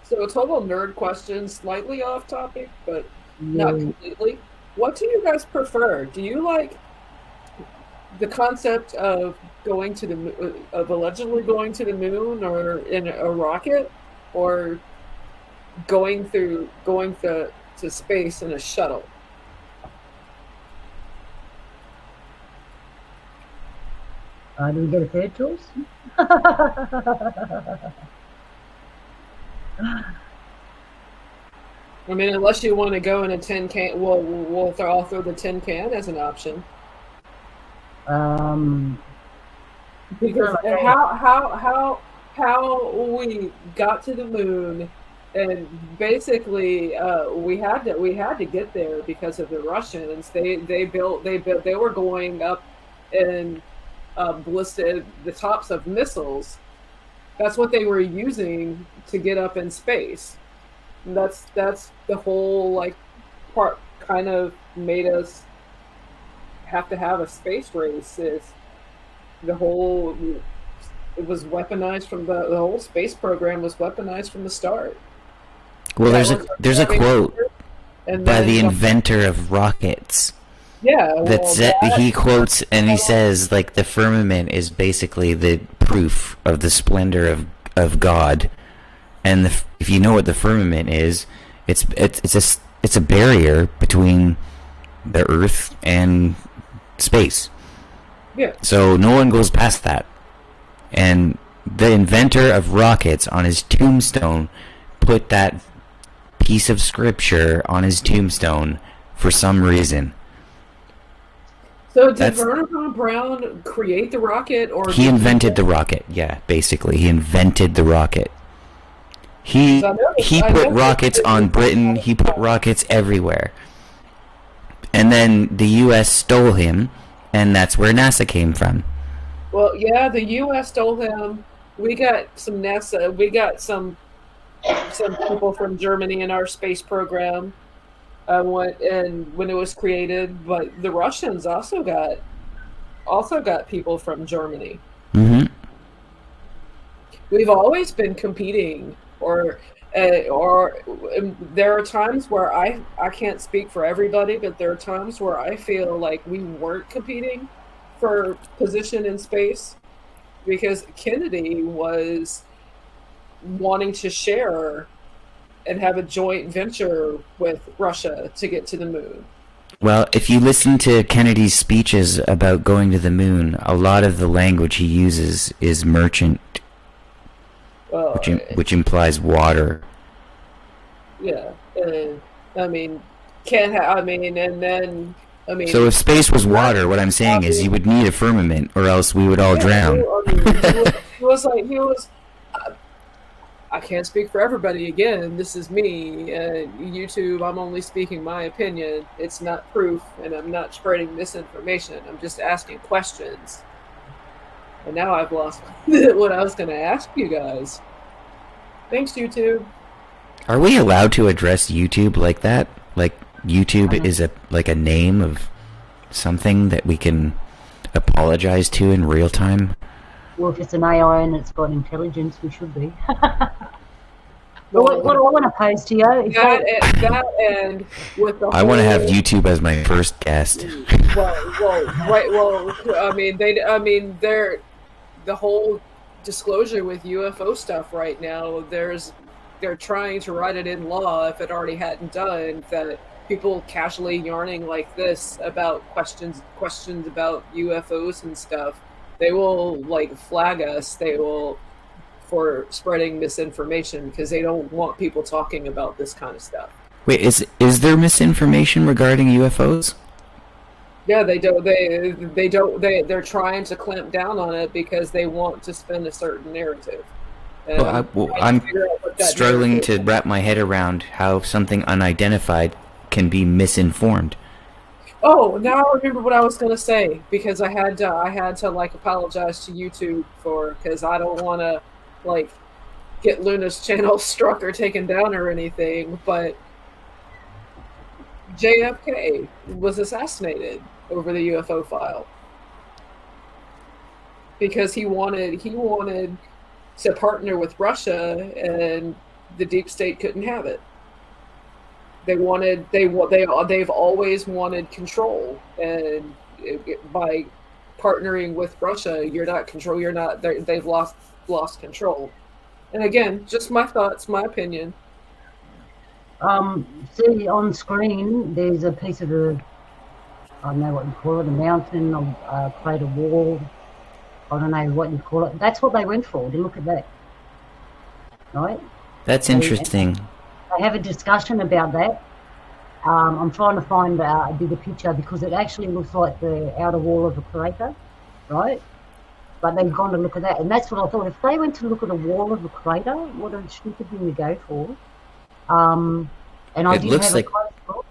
So a total nerd question, slightly off topic, but not completely. What do you guys prefer? Do you like the concept of going to of allegedly going to the moon or in a rocket, or going to space in a shuttle?
Do we get a third choice?
I mean, unless you want to go in a tin can, I'll throw the tin can as an option. Because how we got to the moon, and basically we had to get there because of the Russians. They were going up and ballistic the tops of missiles. That's what they were using to get up in space. And that's the whole like part kind of made us have to have a space race. Is the whole it was weaponized from the whole space program was weaponized from the start.
Well, there's a quote by the inventor of rockets.
Yeah,
he quotes and he says like the firmament is basically the proof of the splendor of God, and if you know what the firmament is, it's a barrier between the Earth and space.
Yeah.
So no one goes past that. And the inventor of rockets on his tombstone put that piece of scripture on his tombstone for some reason.
So did Werner von Braun create the rocket, or
he invented the rocket? Yeah, basically, he invented the rocket. He put rockets on Britain. He put rockets everywhere. And then the U.S. stole him, and that's where NASA came from.
Well, yeah, the U.S. stole him. We got some NASA. We got some people from Germany in our space program. When it was created, but the Russians also got people from Germany.
Mm-hmm.
We've always been competing, or there are times where I can't speak for everybody, but there are times where I feel like we weren't competing for position in space because Kennedy was wanting to share and have a joint venture with Russia to get to the moon.
Well, if you listen to Kennedy's speeches about going to the moon, a lot of the language he uses is merchant, which implies water.
Yeah, and
So if space was water, what I'm saying is you would need a firmament, or else we would all drown.
I can't speak for everybody. Again, this is me. YouTube, I'm only speaking my opinion. It's not proof, and I'm not spreading misinformation. I'm just asking questions. And now I've lost what I was going to ask you guys. Thanks, YouTube.
Are we allowed to address YouTube like that? Like YouTube is a name of something that we can apologize to in real time?
Well, if it's an AI and it's got intelligence, we should be. What I want to pose to you is
and with the
I want to have YouTube as my first guest.
They're the whole disclosure with UFO stuff right now. They're trying to write it in law, if it already hadn't done, that people casually yarning like this about questions about UFOs and stuff, they will flag us. They will for spreading misinformation because they don't want people talking about this kind of stuff.
Wait, is there misinformation regarding UFOs?
Yeah, they don't. They're trying to clamp down on it because they want to spin a certain narrative.
I'm struggling to wrap my head around how something unidentified can be misinformed.
Oh, now I remember what I was going to say because I had to apologize to YouTube because I don't want to get Luna's channel struck or taken down or anything, but JFK was assassinated over the UFO file because he wanted to partner with Russia, and the deep state couldn't have it. They've always wanted control, and by partnering with Russia, they've lost control. And again, just my thoughts, my opinion.
See, on screen, there's a piece of I don't know what you call it, a mountain, a plate of wall. I don't know what you call it. That's what they went for, to look at that. Right?
That's interesting.
They have a discussion about that. I'm trying to find a bigger picture because it actually looks like the outer wall of a crater, right? But they've gone to look at that, and that's what I thought. If they went to look at the wall of a crater, what a stupid thing to go for. And I did have a close look,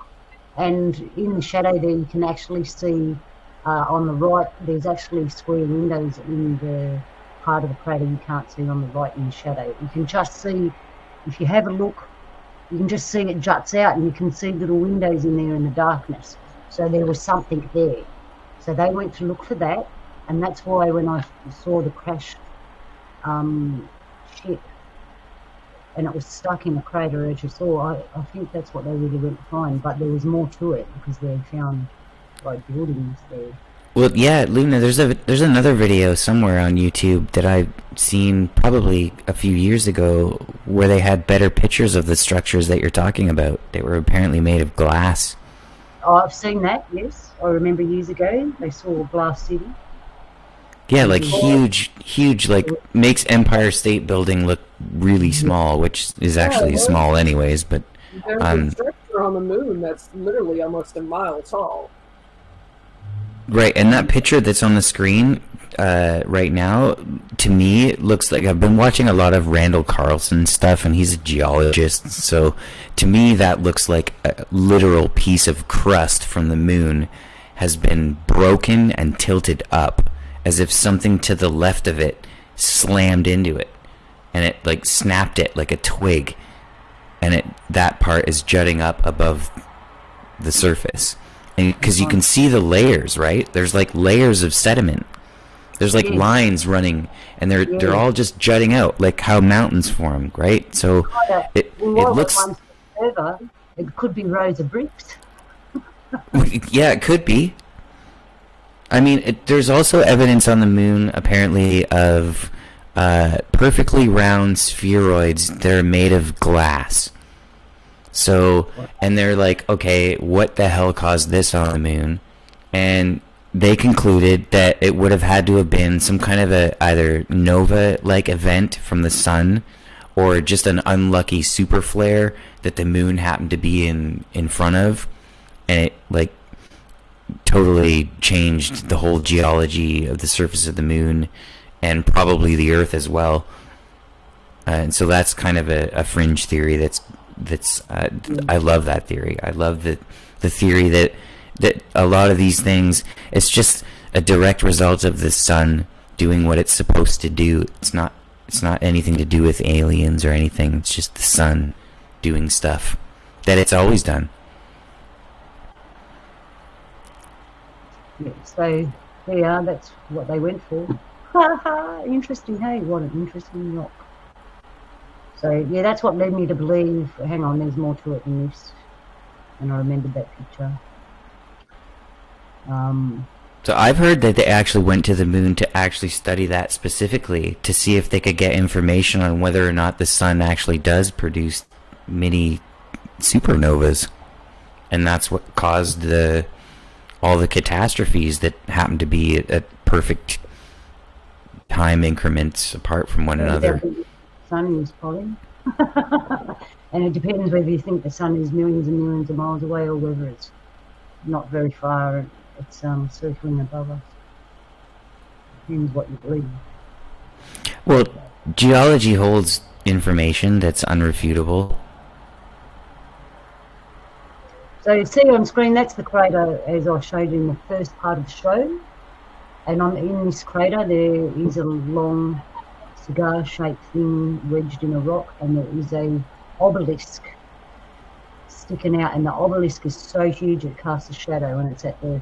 and in the shadow there you can actually see on the right there's actually square windows in the part of the crater you can't see on the right in the shadow. You can just see, if you have a look, you can just see it juts out, and you can see little windows in there in the darkness. So there was something there. So they went to look for that, and that's why when I saw the crashed ship and it was stuck in the crater, as you saw, I think that's what they really went to find. But there was more to it because they found like buildings there.
Well, yeah, Luna, there's another video somewhere on YouTube that I've seen probably a few years ago where they had better pictures of the structures that you're talking about. They were apparently made of glass.
Oh, I've seen that, yes. I remember years ago they saw Glass City.
Yeah, like huge, like makes Empire State Building look really small, which is actually small anyways, but...
There's a structure on the moon that's literally almost a mile tall.
Right, and that picture that's on the screen right now, to me, it looks like I've been watching a lot of Randall Carlson stuff, and he's a geologist, so to me that looks like a literal piece of crust from the moon has been broken and tilted up, as if something to the left of it slammed into it, and it like snapped it like a twig, and that part is jutting up above the surface. And because you can see the layers, right? There's like layers of sediment. There's like lines running, and they're all just jutting out, like how mountains form, right? So it looks.
It could be rows of bricks.
Yeah, it could be. I mean, there's also evidence on the moon, apparently, of perfectly round spheroids that are made of glass. So, and they're like, okay, what the hell caused this on the moon? And they concluded that it would have had to have been some kind of a either nova-like event from the sun, or just an unlucky super flare that the moon happened to be in front of, and it like totally changed the whole geology of the surface of the moon, and probably the Earth as well. And so that's kind of a fringe theory that's I love that theory. I love the theory that a lot of these things, it's just a direct result of the sun doing what it's supposed to do. It's not anything to do with aliens or anything. It's just the sun doing stuff that it's always done.
Yeah, so yeah, that's what they went for. Ha ha! Interesting, hey? What an interesting rock. So yeah, that's what led me to believe. Hang on, there's more to it than this, and I remembered that picture.
So I've heard that they actually went to the moon to actually study that specifically to see if they could get information on whether or not the sun actually does produce mini supernovas, and that's what caused all the catastrophes that happen to be at perfect time increments apart from one another.
Sun is probably, and it depends whether you think the sun is millions and millions of miles away or whether it's not very far. It's circling above us. Depends what you believe.
Well, geology holds information that's unrefutable.
So you see on screen, that's the crater as I showed you in the first part of the show. And in this crater there is a long cigar-shaped thing wedged in a rock, and there is a obelisk sticking out, and the obelisk is so huge it casts a shadow, and it's at the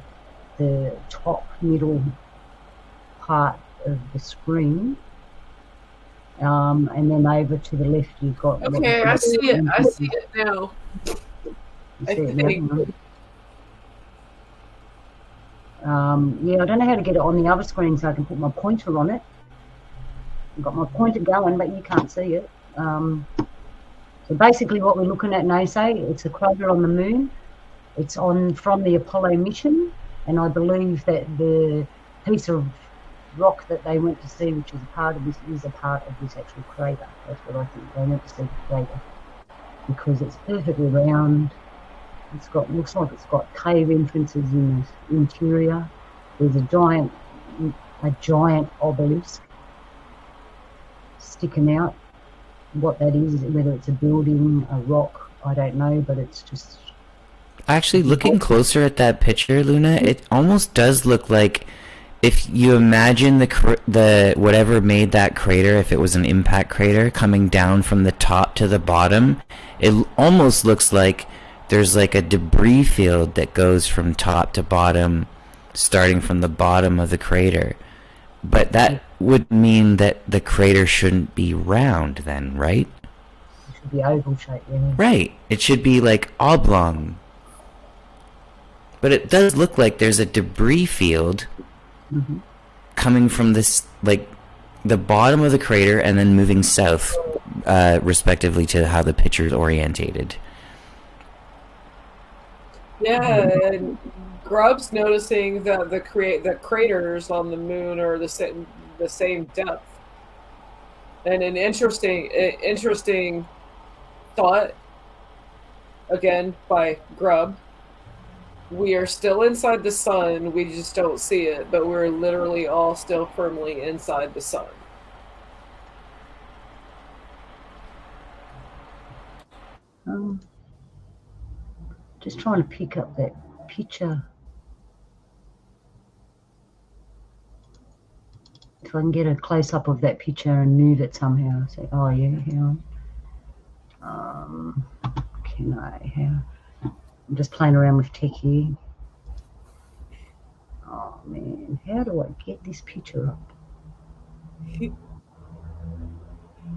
top middle part of the screen. And then over to the left you've got...
Okay, I see it. I see it now.
I think. Yeah, I don't know how to get it on the other screen so I can put my pointer on it. I've got my pointer going, but you can't see it. So basically what we're looking at, NASA, it's a crater on the moon. It's from the Apollo mission, and I believe that the piece of rock that they went to see, which is a part of this actual crater. That's what I think. They went to see the crater because it's perfectly round. Looks like it's got cave entrances in the interior. There's a giant obelisk sticking out. What that is, whether it's a building, a rock, I don't know, but it's just...
Actually, looking closer at that picture, Luna, it almost does look like if you imagine the whatever made that crater, if it was an impact crater, coming down from the top to the bottom, it almost looks like there's like a debris field that goes from top to bottom, starting from the bottom of the crater. But that would mean that the crater shouldn't be round then, right?
It should be oval shaped, yeah.
Right. It should be like oblong. But it does look like there's a debris field coming from this, like, the bottom of the crater and then moving south, respectively to how the picture's orientated.
Yeah, and Grubb's noticing that the craters on the moon are the same depth. And an interesting thought, again, by Grubb. We are still inside the sun, we just don't see it, but we're literally all still firmly inside the sun.
Just trying to pick up that picture. If I can get a close-up of that picture and move it somehow. Say, oh yeah, hang on. Can I? I'm just playing around with tech here. Oh man, how do I get this picture up?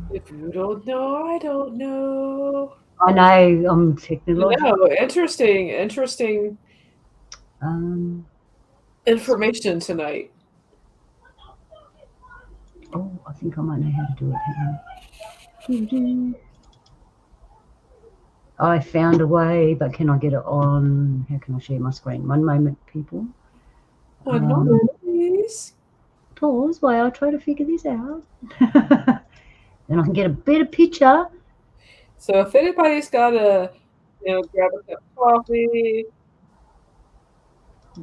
If you don't know, I don't know.
I know, I'm technological.
No, interesting information tonight.
Oh, I think I might know how to do it. Hang on. I found a way, but can I get it on? How can I share my screen? One moment, people.
One moment, please.
Pause while I try to figure this out. Then I can get a better picture.
So if anybody's got to, grab a cup of coffee,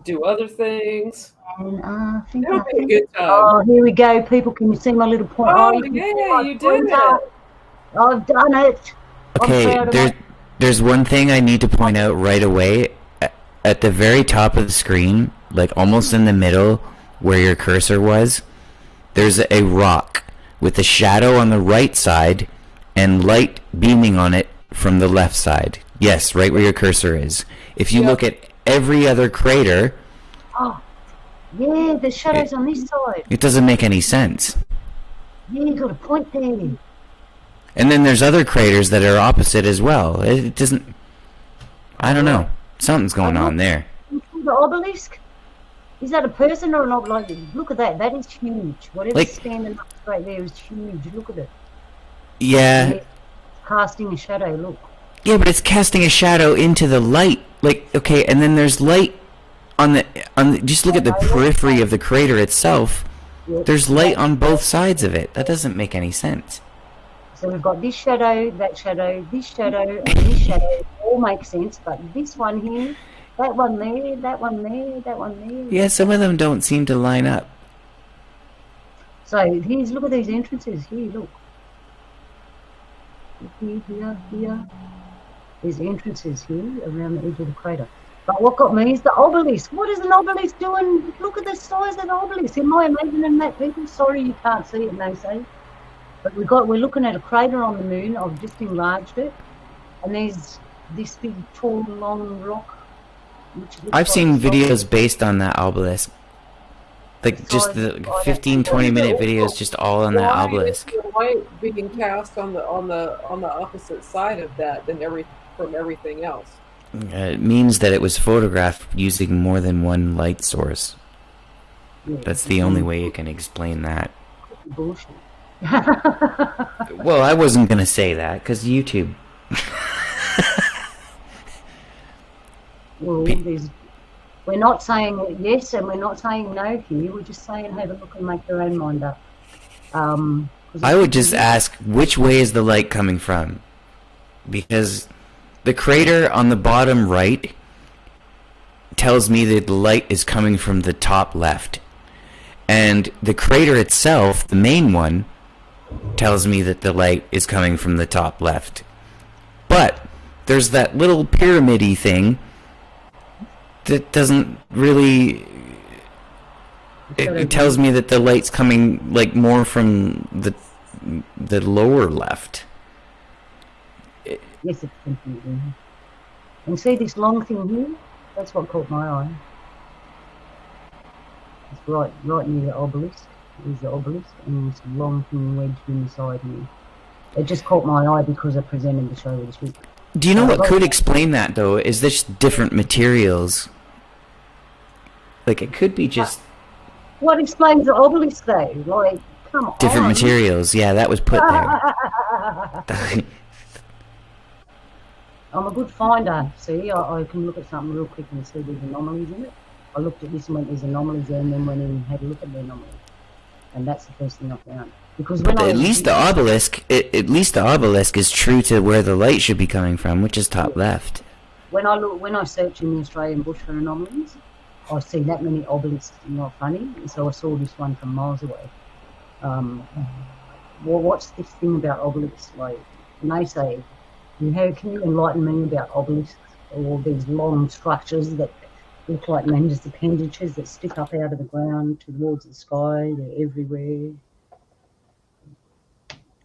do other things,
And I think
that'll be a good time.
Oh, here we go, people. Can you see my little point?
Oh,
you can see
yeah,
my
you did
pointer.
it.
I've done it.
Okay, there's one thing I need to point out right away. At the very top of the screen, like almost in the middle where your cursor was, there's a rock with a shadow on the right side and light beaming on it from the left side. Yes, right where your cursor is. If you look at every other crater...
Oh, yeah, the shadow's on this side.
It doesn't make any sense.
Yeah, you got a point there.
And then there's other craters that are opposite as well. It doesn't... I don't know. Something's going on there.
The obelisk? Is that a person or an obelisk? Look at that. That is huge. Whatever's standing up straight there is huge. Look at it.
Yeah.
It's casting a shadow, look.
Yeah, but it's casting a shadow into the light. Like, okay, and then there's light on the just look at the periphery of the crater itself.
Yep.
There's light on both sides of it. That doesn't make any sense.
So we've got this shadow, that shadow, this shadow, and this shadow. It all makes sense, but this one here, that one there, that one there, that one there.
Yeah, some of them don't seem to line up.
So here's, look at these entrances. Here, look. Here. There's entrances here around the edge of the crater. But what got me is the obelisk. What is an obelisk doing? Look at the size of the obelisk. Am I imagining that, people? Sorry you can't see it, they say. But we're looking at a crater on the moon. I've just enlarged it. And there's this big, tall, long rock.
I've seen videos based on that obelisk. Like just the 15-20 minute videos just all on that obelisk.
Why is the light being cast on the opposite side of that than from everything else?
It means that it was photographed using more than one light source. That's the only way you can explain that.
Bullshit.
Well, I wasn't gonna say that because YouTube.
Well, there's We're not saying yes and we're not saying no here. We're just saying have a look and make your own mind up.
I would just ask, which way is the light coming from? Because the crater on the bottom right tells me that the light is coming from the top left. And the crater itself, the main one, tells me that the light is coming from the top left. But there's that little pyramid-y thing that doesn't really... It tells me that the light's coming like more from the lower left.
Yes, it's confusing. And see this long thing here? That's what caught my eye. It's right near the obelisk. There's the obelisk, and this long thing wedged in the side here. It just caught my eye because I presented the show this week.
Do you know what could explain that, though? Is this different materials? Like, it could be just...
What explains the obelisk, though? Like, come on.
Different materials. Yeah, that was put there.
I'm a good finder. See, I can look at something real quick and see there's anomalies in it. I looked at this and went, there's anomalies there, and then went in and had a look at the anomalies. And that's the first thing I found. Because when
at least the obelisk is true to where the light should be coming from, which is top left.
When I search in the Australian bush for anomalies, I see that many obelisks, not funny. So I saw this one from miles away. Well, what's this thing about obelisks? Like, and they say, can you enlighten me about obelisks or these long structures that look like men's appendages that stick up out of the ground towards the sky? They're everywhere.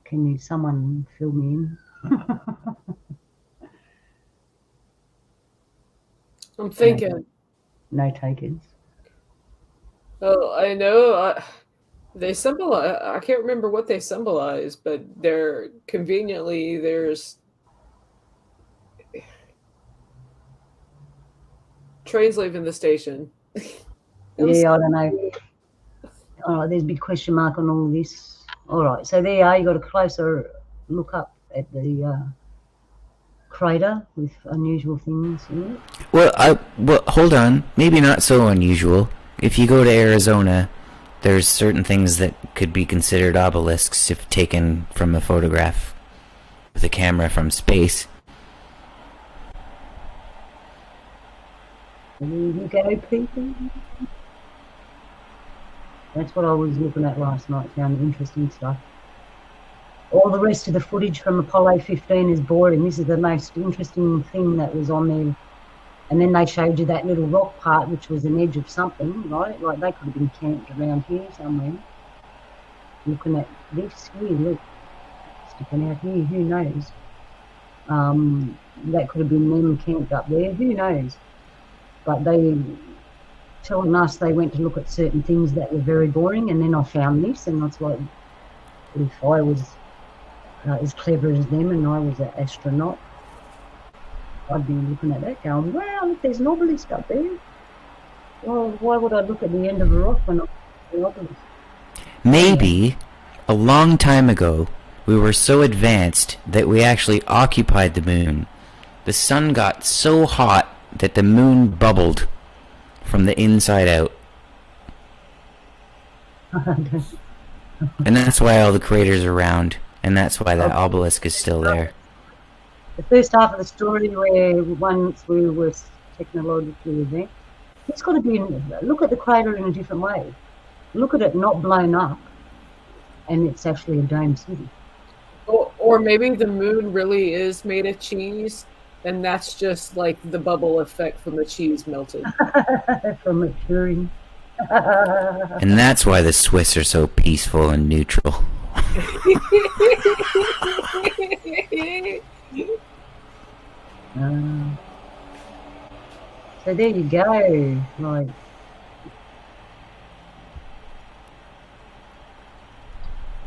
Can someone fill me in?
I'm thinking.
No takers.
Oh, I know. They symbolize. I can't remember what they symbolize, but they're conveniently there's trains leaving the station.
Yeah, I don't know. All right, there's a big question mark on all this. All right, so there you are. You got a closer look up at the crater with unusual things in it.
Well, hold on. Maybe not so unusual. If you go to Arizona, there's certain things that could be considered obelisks if taken from a photograph with a camera from space.
There you go, people. That's what I was looking at last night. Found interesting stuff. All the rest of the footage from Apollo 15 is boring. This is the most interesting thing that was on there. And then they showed you that little rock part, which was an edge of something, right? Like they could have been camped around here somewhere. Looking at this here, look, sticking out here, who knows? That could have been them camped up there, who knows? But they telling us they went to look at certain things that were very boring, and then I found this, and that's like, if I was as clever as them and I was an astronaut, I'd be looking at that going, wow, look, there's an obelisk up there. Well, why would I look at the end of a rock when I'm an obelisk?
Maybe, a long time ago, we were so advanced that we actually occupied the moon. The sun got so hot that the moon bubbled from the inside out. And that's why all the craters are round, and that's why that obelisk is still there.
The first half of the story where once we were technologically advanced, it's got to be, look at the crater in a different way. Look at it not blown up, and it's actually a domed city.
Or maybe the moon really is made of cheese, and that's just like the bubble effect from the cheese melted.
From maturing.
And that's why the Swiss are so peaceful and neutral.
So there you go. Like,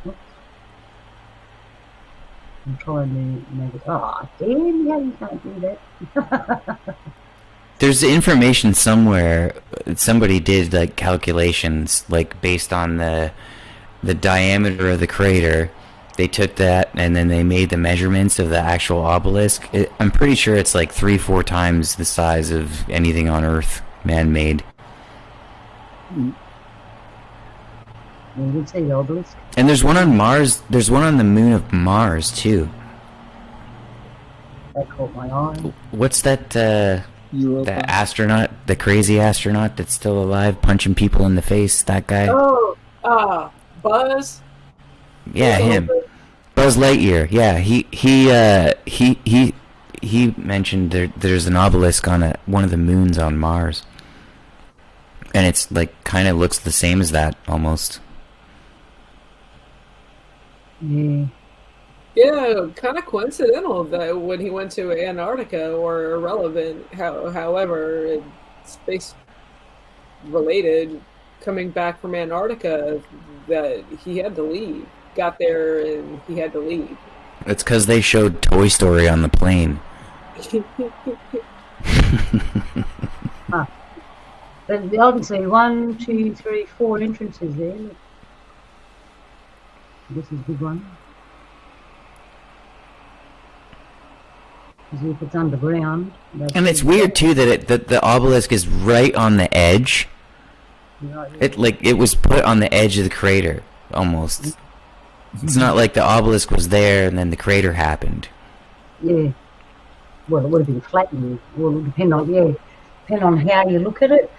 oops. I'm trying to make it. Oh, damn! Yeah, you can't do that.
There's information somewhere. Somebody did like calculations, like based on the diameter of the crater. They took that and then they made the measurements of the actual obelisk. I'm pretty sure it's like 3-4 times the size of anything on Earth. man-made.
You did see the obelisk.
And there's one on Mars. There's one on the moon of Mars too.
That caught my eye.
What's that?
Europa.
The astronaut, the crazy astronaut that's still alive, punching people in the face. That guy.
Oh,
Buzz.
Yeah, him. Buzz Lightyear. Yeah, he mentioned there's an obelisk on one of the moons on Mars, and it's like kind of looks the same as that almost.
yeah.
Yeah, kind of coincidental that when he went to Antarctica, or irrelevant, however, it's space related, coming back from Antarctica, that he had to leave. Got there and he had to leave.
It's because they showed Toy Story on the plane.
But I can see 1, 2, 3, 4 entrances there. Look. This is a big one. As if it's underground.
And it's weird too that the obelisk is right on the edge. It was put on the edge of the crater almost. It's not like the obelisk was there and then the crater happened.
Yeah. Well, it would have been flattened. Well, it would depend on how you look at it.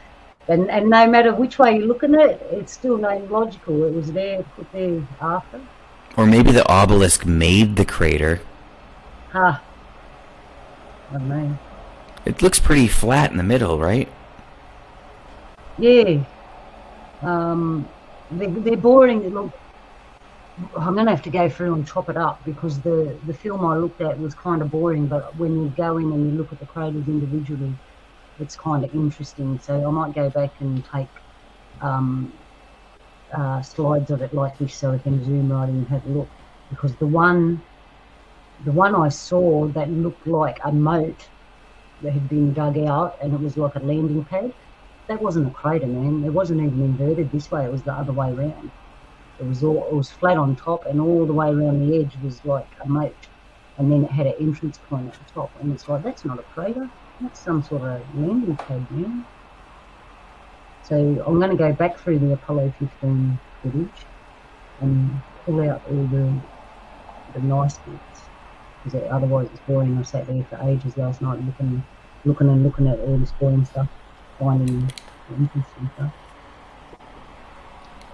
And no matter which way you look at it, it's still not logical. It was there, put there after.
Or maybe the obelisk made the crater.
I don't know.
It looks pretty flat in the middle, right?
Yeah. They're boring. Look, I'm going to have to go through and chop it up because the film I looked at was kind of boring, but when you go in and you look at the craters individually, it's kind of interesting. So I might go back and take slides of it like this so I can zoom right in and have a look. Because the one I saw that looked like a moat that had been dug out and it was like a landing pad, that wasn't a crater, man. It wasn't even inverted this way. It was the other way around. It was flat on top, and all the way around the edge was like a moat, and then it had an entrance point at the top. And it's like, that's not a crater. That's some sort of landing pad, man. So I'm going to go back through the Apollo 15 footage and pull out all the nice bits, because otherwise it's boring. I sat there for ages last night looking at all this boring stuff, finding the interesting stuff.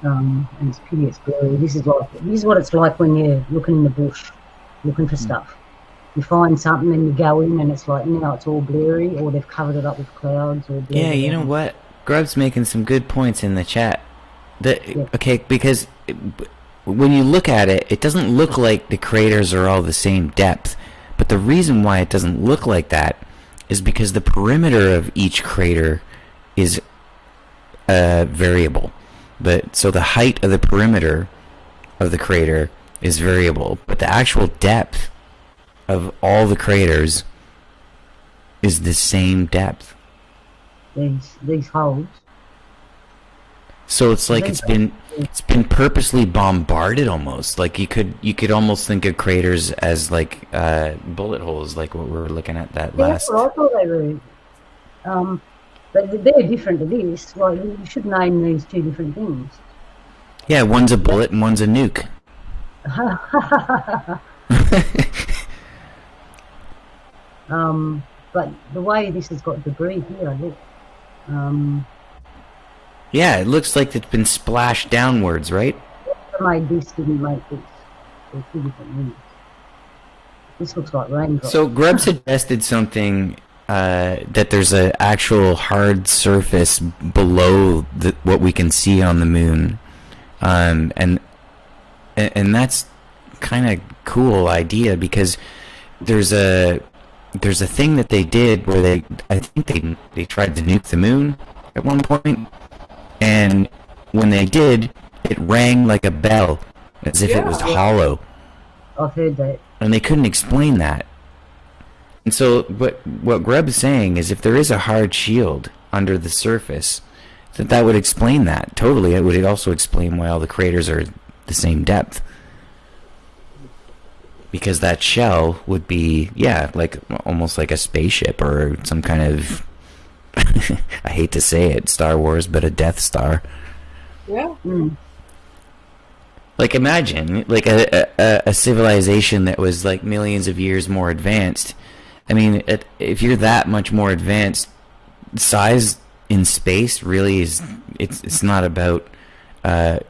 And it's pity it's blurry. This is what it's like when you're looking in the bush, looking for stuff. You find something and you go in and it's like, now it's all blurry, or they've covered it up with clouds. Or
yeah, you know what? Grub's making some good points in the chat. Okay, because when you look at it, it doesn't look like the craters are all the same depth. But the reason why it doesn't look like that is because the perimeter of each crater is variable. So the height of the perimeter of the crater is variable, but the actual depth of all the craters is the same depth.
These holes.
So it's like it's been purposely bombarded almost. Like you could almost think of craters as like bullet holes, like what we were looking at that last.
Yeah, well, I thought they were. But they're different to this. Well, you should name these two different things.
Yeah, one's a bullet and one's a nuke.
But the way this has got debris here, look.
Yeah, it looks like it's been splashed downwards, right?
Whoever made this didn't make this. They're two different things. This looks like raindrops.
So Grub suggested something. That there's an actual hard surface below what we can see on the moon, and that's kind of cool idea, because there's a thing that they did where I think they tried to nuke the moon at one point, and when they did, it rang like a bell as if it was hollow.
I've heard that,
and they couldn't explain that. And so what Grub is saying is, if there is a hard shield under the surface, that would explain that. Totally. It would also explain why all the craters are the same depth. Because that shell would be, like almost like a spaceship or some kind of I hate to say it, Star Wars, but a Death Star.
Yeah.
Mm.
Like, imagine, like, a civilization that was, like, millions of years more advanced. I mean, if you're that much more advanced, size in space really is, it's not about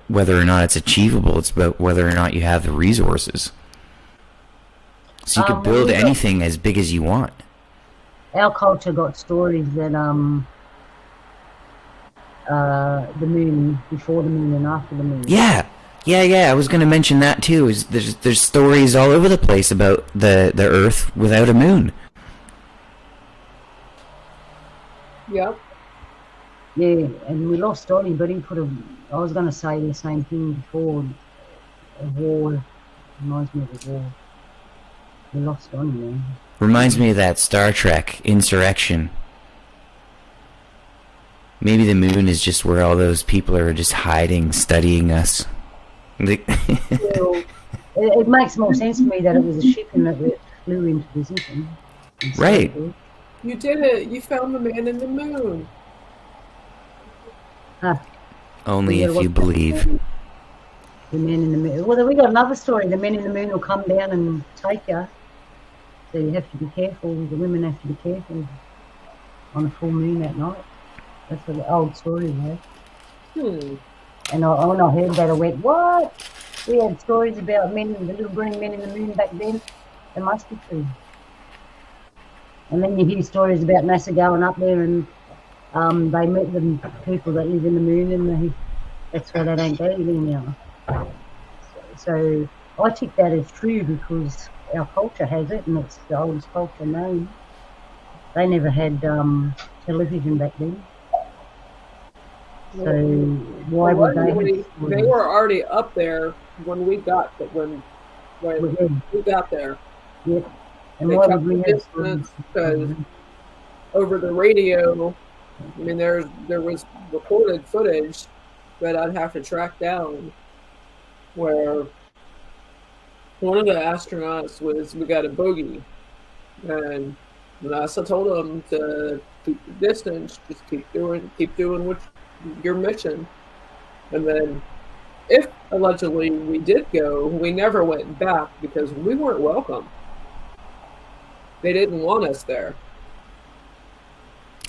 whether or not it's achievable, it's about whether or not you have the resources. So you could build anything as big as you want.
Our culture got stories that the moon, before the moon and after the moon.
Yeah. I was going to mention that too. Is there's stories all over the place about the Earth without a moon.
Yep.
Yeah, and we lost Donnie, but he I was going to say the same thing before. A war reminds me of a war. We lost Donnie, man.
Reminds me of that Star Trek Insurrection. Maybe the moon is just where all those people are just hiding, studying us.
Well, it makes more sense to me that it was a ship and that it flew into position.
Right.
You did it. You found the man in the moon.
Only if you believe.
The men in the moon. Well, we got another story. The men in the moon will come down and take you. So you have to be careful. The women have to be careful on a full moon at night. That's what the old story was. And when I heard that, I went, what? We had stories about the little green men in the moon back then. They must be true. And then you hear stories about NASA going up there and they met the people that live in the moon, and that's why they don't go there now. So I think that is true because our culture has it, and it's the oldest culture known. They never had television back then. So why would they?
They were already up there when we got we got there.
Yep. And
they
why
kept
would we
the
have
distance because over the radio, I mean, there was recorded footage that I'd have to track down where one of the astronauts we got a bogey, and NASA told him to keep the distance, just keep doing what your mission. And then if allegedly we did go, we never went back because we weren't welcome. They didn't want us there.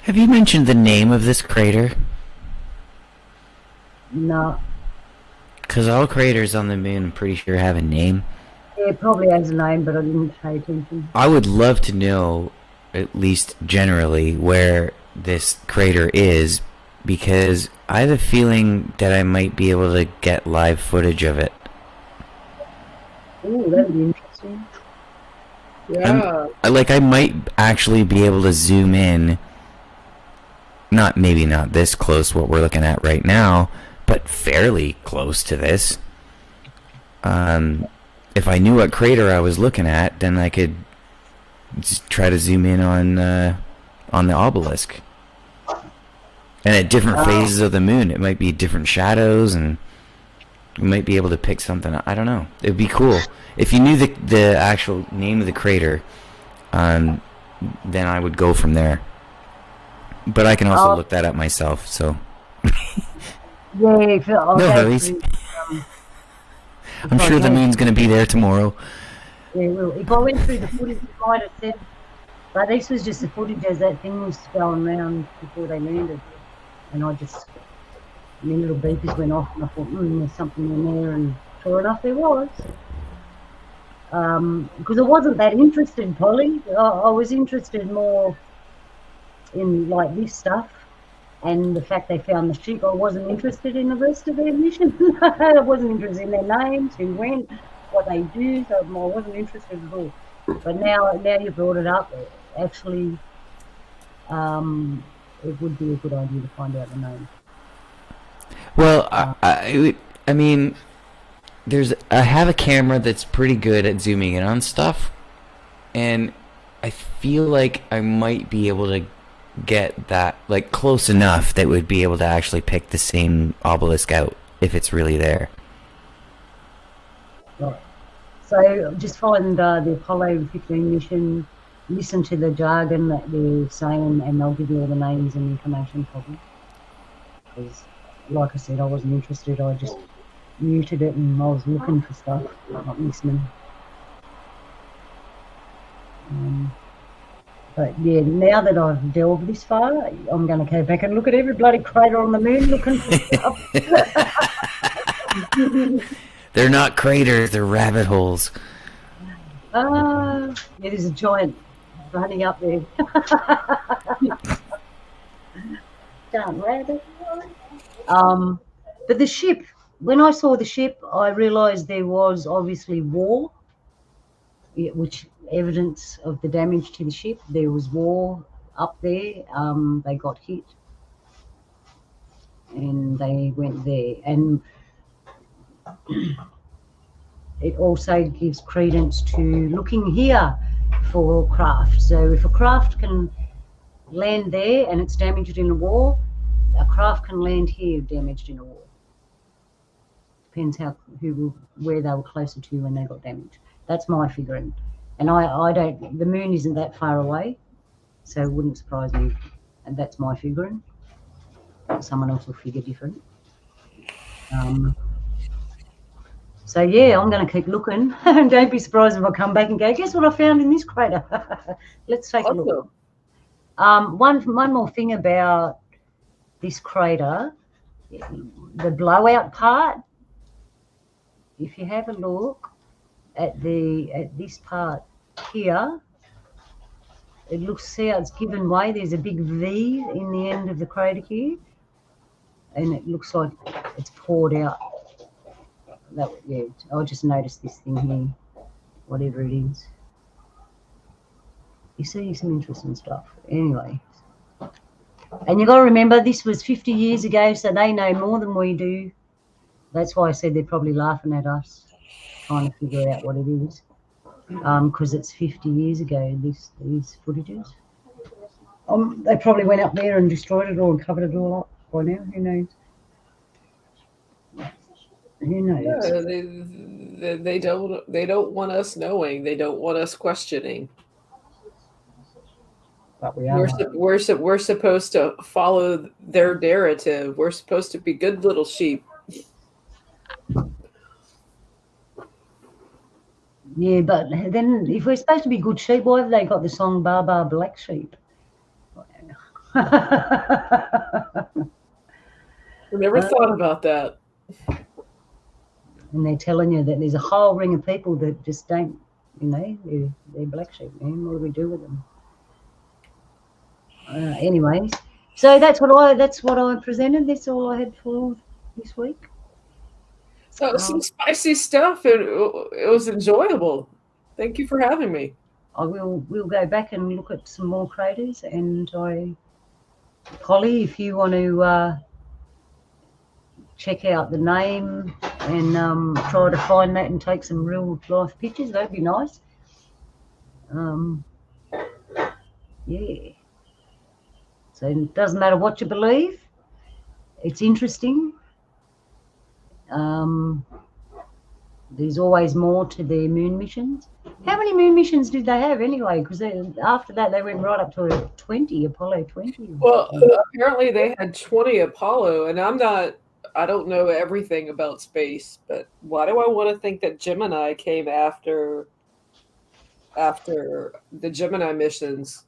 Have you mentioned the name of this crater?
No.
Because all craters on the moon, I'm pretty sure, have a name.
Yeah, it probably has a name, but I didn't pay attention.
I would love to know, at least generally, where this crater is, because I have a feeling that I might be able to get live footage of it.
Ooh, that'd be interesting.
Yeah.
I might actually be able to zoom in, maybe not this close, what we're looking at right now, but fairly close to this. If I knew what crater I was looking at, then I could just try to zoom in on the obelisk. And at different phases of the moon, it might be different shadows, and you might be able to pick something. I don't know. It'd be cool if you knew the actual name of the crater. Then I would go from there. But I can also look that up myself. So.
Yeah, if
No hurries. I'm sure the moon's going to be there tomorrow.
Yeah, well, if I went through the footage, it might have said, but this was just the footage as that thing was going around before they landed. And little beepers went off, and I thought, there's something in there, and sure enough, there was. Because I wasn't that interested, Polly. I was interested more in, like, this stuff, and the fact they found the ship. I wasn't interested in the rest of their mission. I wasn't interested in their names, who went, what they do, so I wasn't interested at all. But now you brought it up, actually, it would be a good idea to find out the name.
Well, I mean, I have a camera that's pretty good at zooming in on stuff, and I feel like I might be able to get that, like, close enough that would be able to actually pick the same obelisk out if it's really there.
Right. So just find the Apollo 15 mission, listen to the jargon that they're saying, and they'll give you all the names and information probably. Because, like I said, I wasn't interested. I just muted it and I was looking for stuff, not listening. But yeah, now that I've delved this far, I'm going to go back and look at every bloody crater on the moon looking for stuff.
They're not craters, they're rabbit holes.
Yeah, there's a giant running up there. Giant rabbit. But the ship, when I saw the ship, I realised there was obviously war, which evidence of the damage to the ship. There was war up there. They got hit and they went there. And it also gives credence to looking here for craft. So if a craft can land there and it's damaged in a war, a craft can land here damaged in a war. Depends where they were closer to when they got damaged. That's my figuring. And I don't, the moon isn't that far away, so it wouldn't surprise me. And that's my figuring. Someone else will figure different. So yeah, I'm going to keep looking. And don't be surprised if I come back and go, guess what I found in this crater? Let's take a look. One more thing about this crater, the blowout part. If you have a look at this part here, it looks, see how it's given way. There's a big V in the end of the crater here, and it looks like it's poured out. Yeah, I just noticed this thing here, whatever it is. You see some interesting stuff. Anyway, and you got to remember this was 50 years ago, so they know more than we do. That's why I said they're probably laughing at us, trying to figure out what it is, because it's 50 years ago, these footages. They probably went up there and destroyed it all and covered it all up by now. Who knows? Who knows?
Yeah, they don't want us knowing. They don't want us questioning.
But we are.
We're supposed to follow their narrative. We're supposed to be good little sheep.
Yeah, but then if we're supposed to be good sheep, why have they got the song "Bar Bar Black Sheep"?
I never thought about that.
And they're telling you that there's a whole ring of people that just don't, they're black sheep, man. What do we do with them? Anyways, so that's what I presented. That's all I had for this week.
So some spicy stuff. It was enjoyable. Thank you for having me.
We'll go back and look at some more craters. And Polly, if you want to check out the name and try to find that and take some real life pictures, that'd be nice. Yeah. So it doesn't matter what you believe. It's interesting. There's always more to their moon missions. How many moon missions did they have anyway? Because after that, they went right up to 20, Apollo 20.
Well, apparently they had 20 Apollo, and I don't know everything about space, but why do I want to think that Gemini came after the Gemini missions?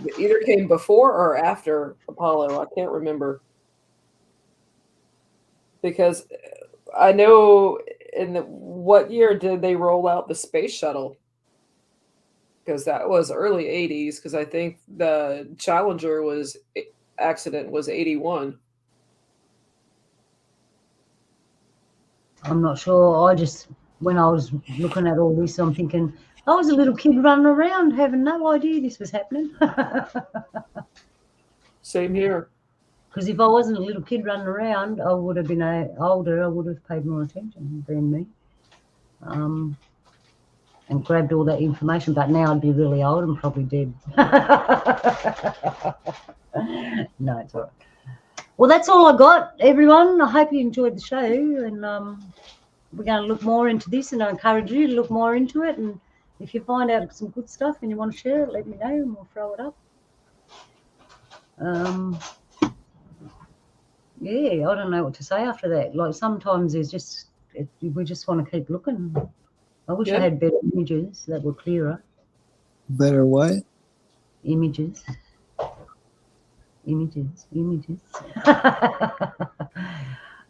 It either came before or after Apollo. I can't remember. Because I know what year did they roll out the space shuttle? Because that was early 80s, because I think the Challenger accident was 81.
I'm not sure. When I was looking at all this, I'm thinking, I was a little kid running around having no idea this was happening.
Same here.
Because if I wasn't a little kid running around, I would have been older. I would have paid more attention than me, and grabbed all that information. But now I'd be really old and probably dead. No, it's all right. Well, that's all I got, everyone. I hope you enjoyed the show, and we're going to look more into this, and I encourage you to look more into it and if you find out some good stuff and you want to share it, let me know and we'll throw it up. Yeah, I don't know what to say after that. Like sometimes there's just we just want to keep looking. I wish I had better images that were clearer.
Better what?
Images.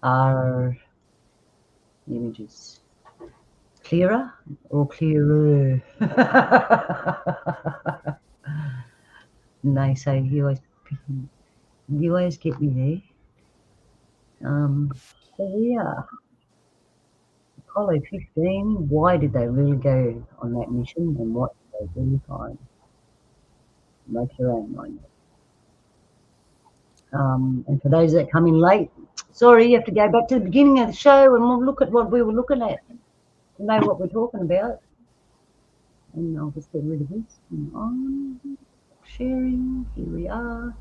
Are images clearer or clearer? And they say you always get me there. So yeah, Apollo 15. Why did they really go on that mission, and what did they really find? Make your own mind. And for those that come in late, sorry, you have to go back to the beginning of the show and we'll look at what we were looking at to know what we're talking about. And I'll just get rid of this. And on sharing, here we are.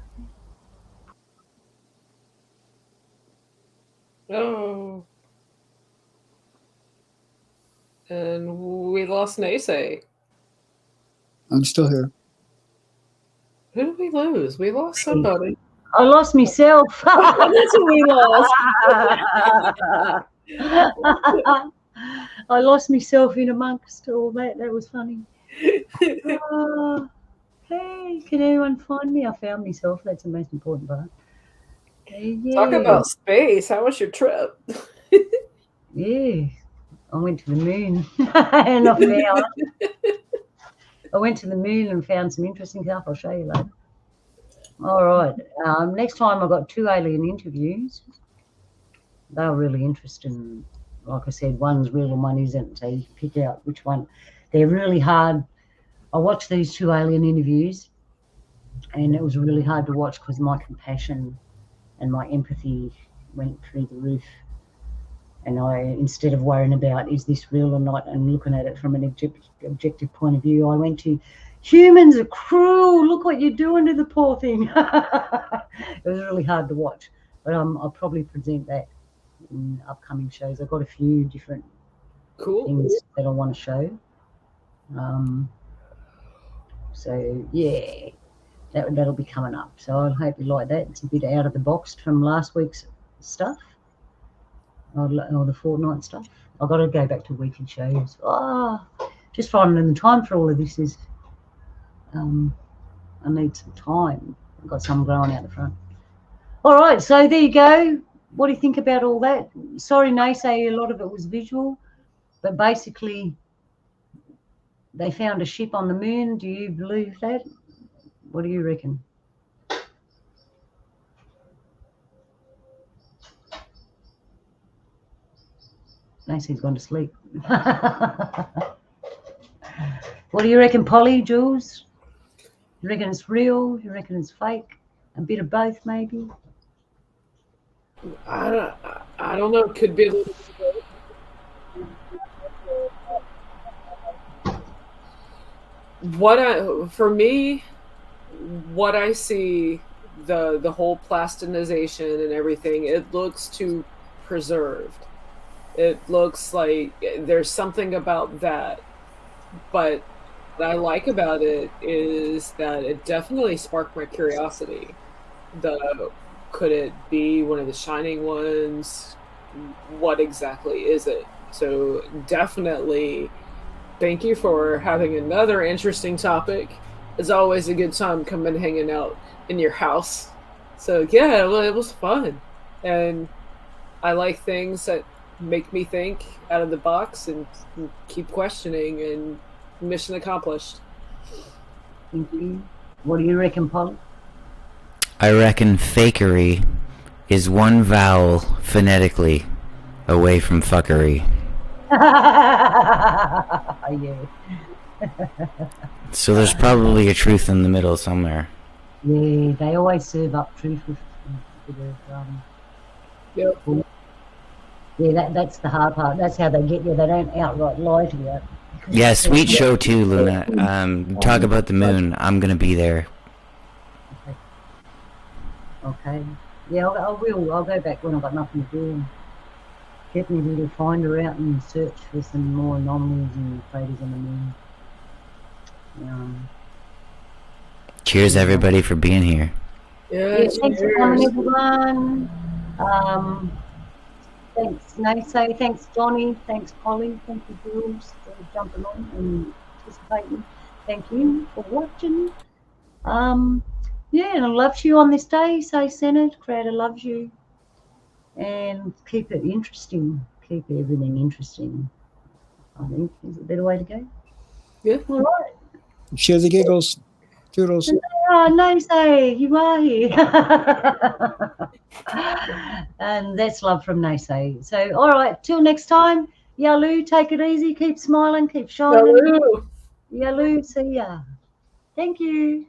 Oh. And we lost Naysay.
I'm still here.
Who did we lose? We lost somebody.
I lost myself.
That's what we lost.
I lost myself in amongst all that. That was funny. Hey, can anyone find me? I found myself. That's the most important part. Yeah.
Talk about space. How was your trip?
Yeah, I went to the moon and I went to the moon and found some interesting stuff. I'll show you later. All right. Next time I got 2 alien interviews. They were really interesting. Like I said, one's real and one isn't. So you can pick out which one. They're really hard. I watched these 2 alien interviews, and it was really hard to watch because my compassion and my empathy went through the roof. And I, instead of worrying about is this real or not and looking at it from an objective point of view, I went to humans are cruel. Look what you're doing to the poor thing. It was really hard to watch, but I'll probably present that in upcoming shows. I've got a few different things that I want to show. So yeah, that'll be coming up. So I hope you like that. It's a bit out of the box from last week's stuff. Or the fortnight stuff. I've got to go back to weekly shows. Just finding the time for all of this is, I need some time. I've got some growing out the front. All right, so there you go. What do you think about all that? Sorry, Naysay, a lot of it was visual, but basically they found a ship on the moon. Do you believe that? What do you reckon? Nacy's gone to sleep. What do you reckon, Polly, Jules? You reckon it's real? You reckon it's fake? A bit of both, maybe?
I don't know. It could be a little bit of both. For me, what I see, the whole plastinization and everything, it looks too preserved. It looks like there's something about that. But what I like about it is that it definitely sparked my curiosity. Could it be one of the shining ones? What exactly is it? So definitely thank you for having another interesting topic. It's always a good time coming hanging out in your house. So yeah, it was fun. And I like things that make me think out of the box and keep questioning, and mission accomplished.
Thank you. What do you reckon, Paul?
I reckon fakery is one vowel phonetically away from fuckery.
Yeah.
So there's probably a truth in the middle somewhere.
Yeah, they always serve up truth with
Yep.
Yeah, that's the hard part. That's how they get you. They don't outright lie to you.
Yeah, sweet show too, Luna. Talk about the moon. I'm gonna be there.
Okay. Yeah, I will. I'll go back when I've got nothing to do and get me a little finder out and search for some more anomalies and craters on the moon.
Cheers, everybody, for being here.
Yeah,
Thanks for coming, everyone. Thanks, Naso. Thanks, Johnny. Thanks, Polly. Thank you, Jules, for jumping on and participating. Thank you for watching. Yeah, and I love you on this day. Say, Senate, Creator loves you. And keep it interesting. Keep everything interesting, I think, is a better way to go.
Yeah.
All right.
Share the giggles. Toodles.
Oh, Naso, you are here. And that's love from Naso. So, all right, till next time. Yalu, take it easy. Keep smiling. Keep shining.
Hello.
Yalu, see ya. Thank you.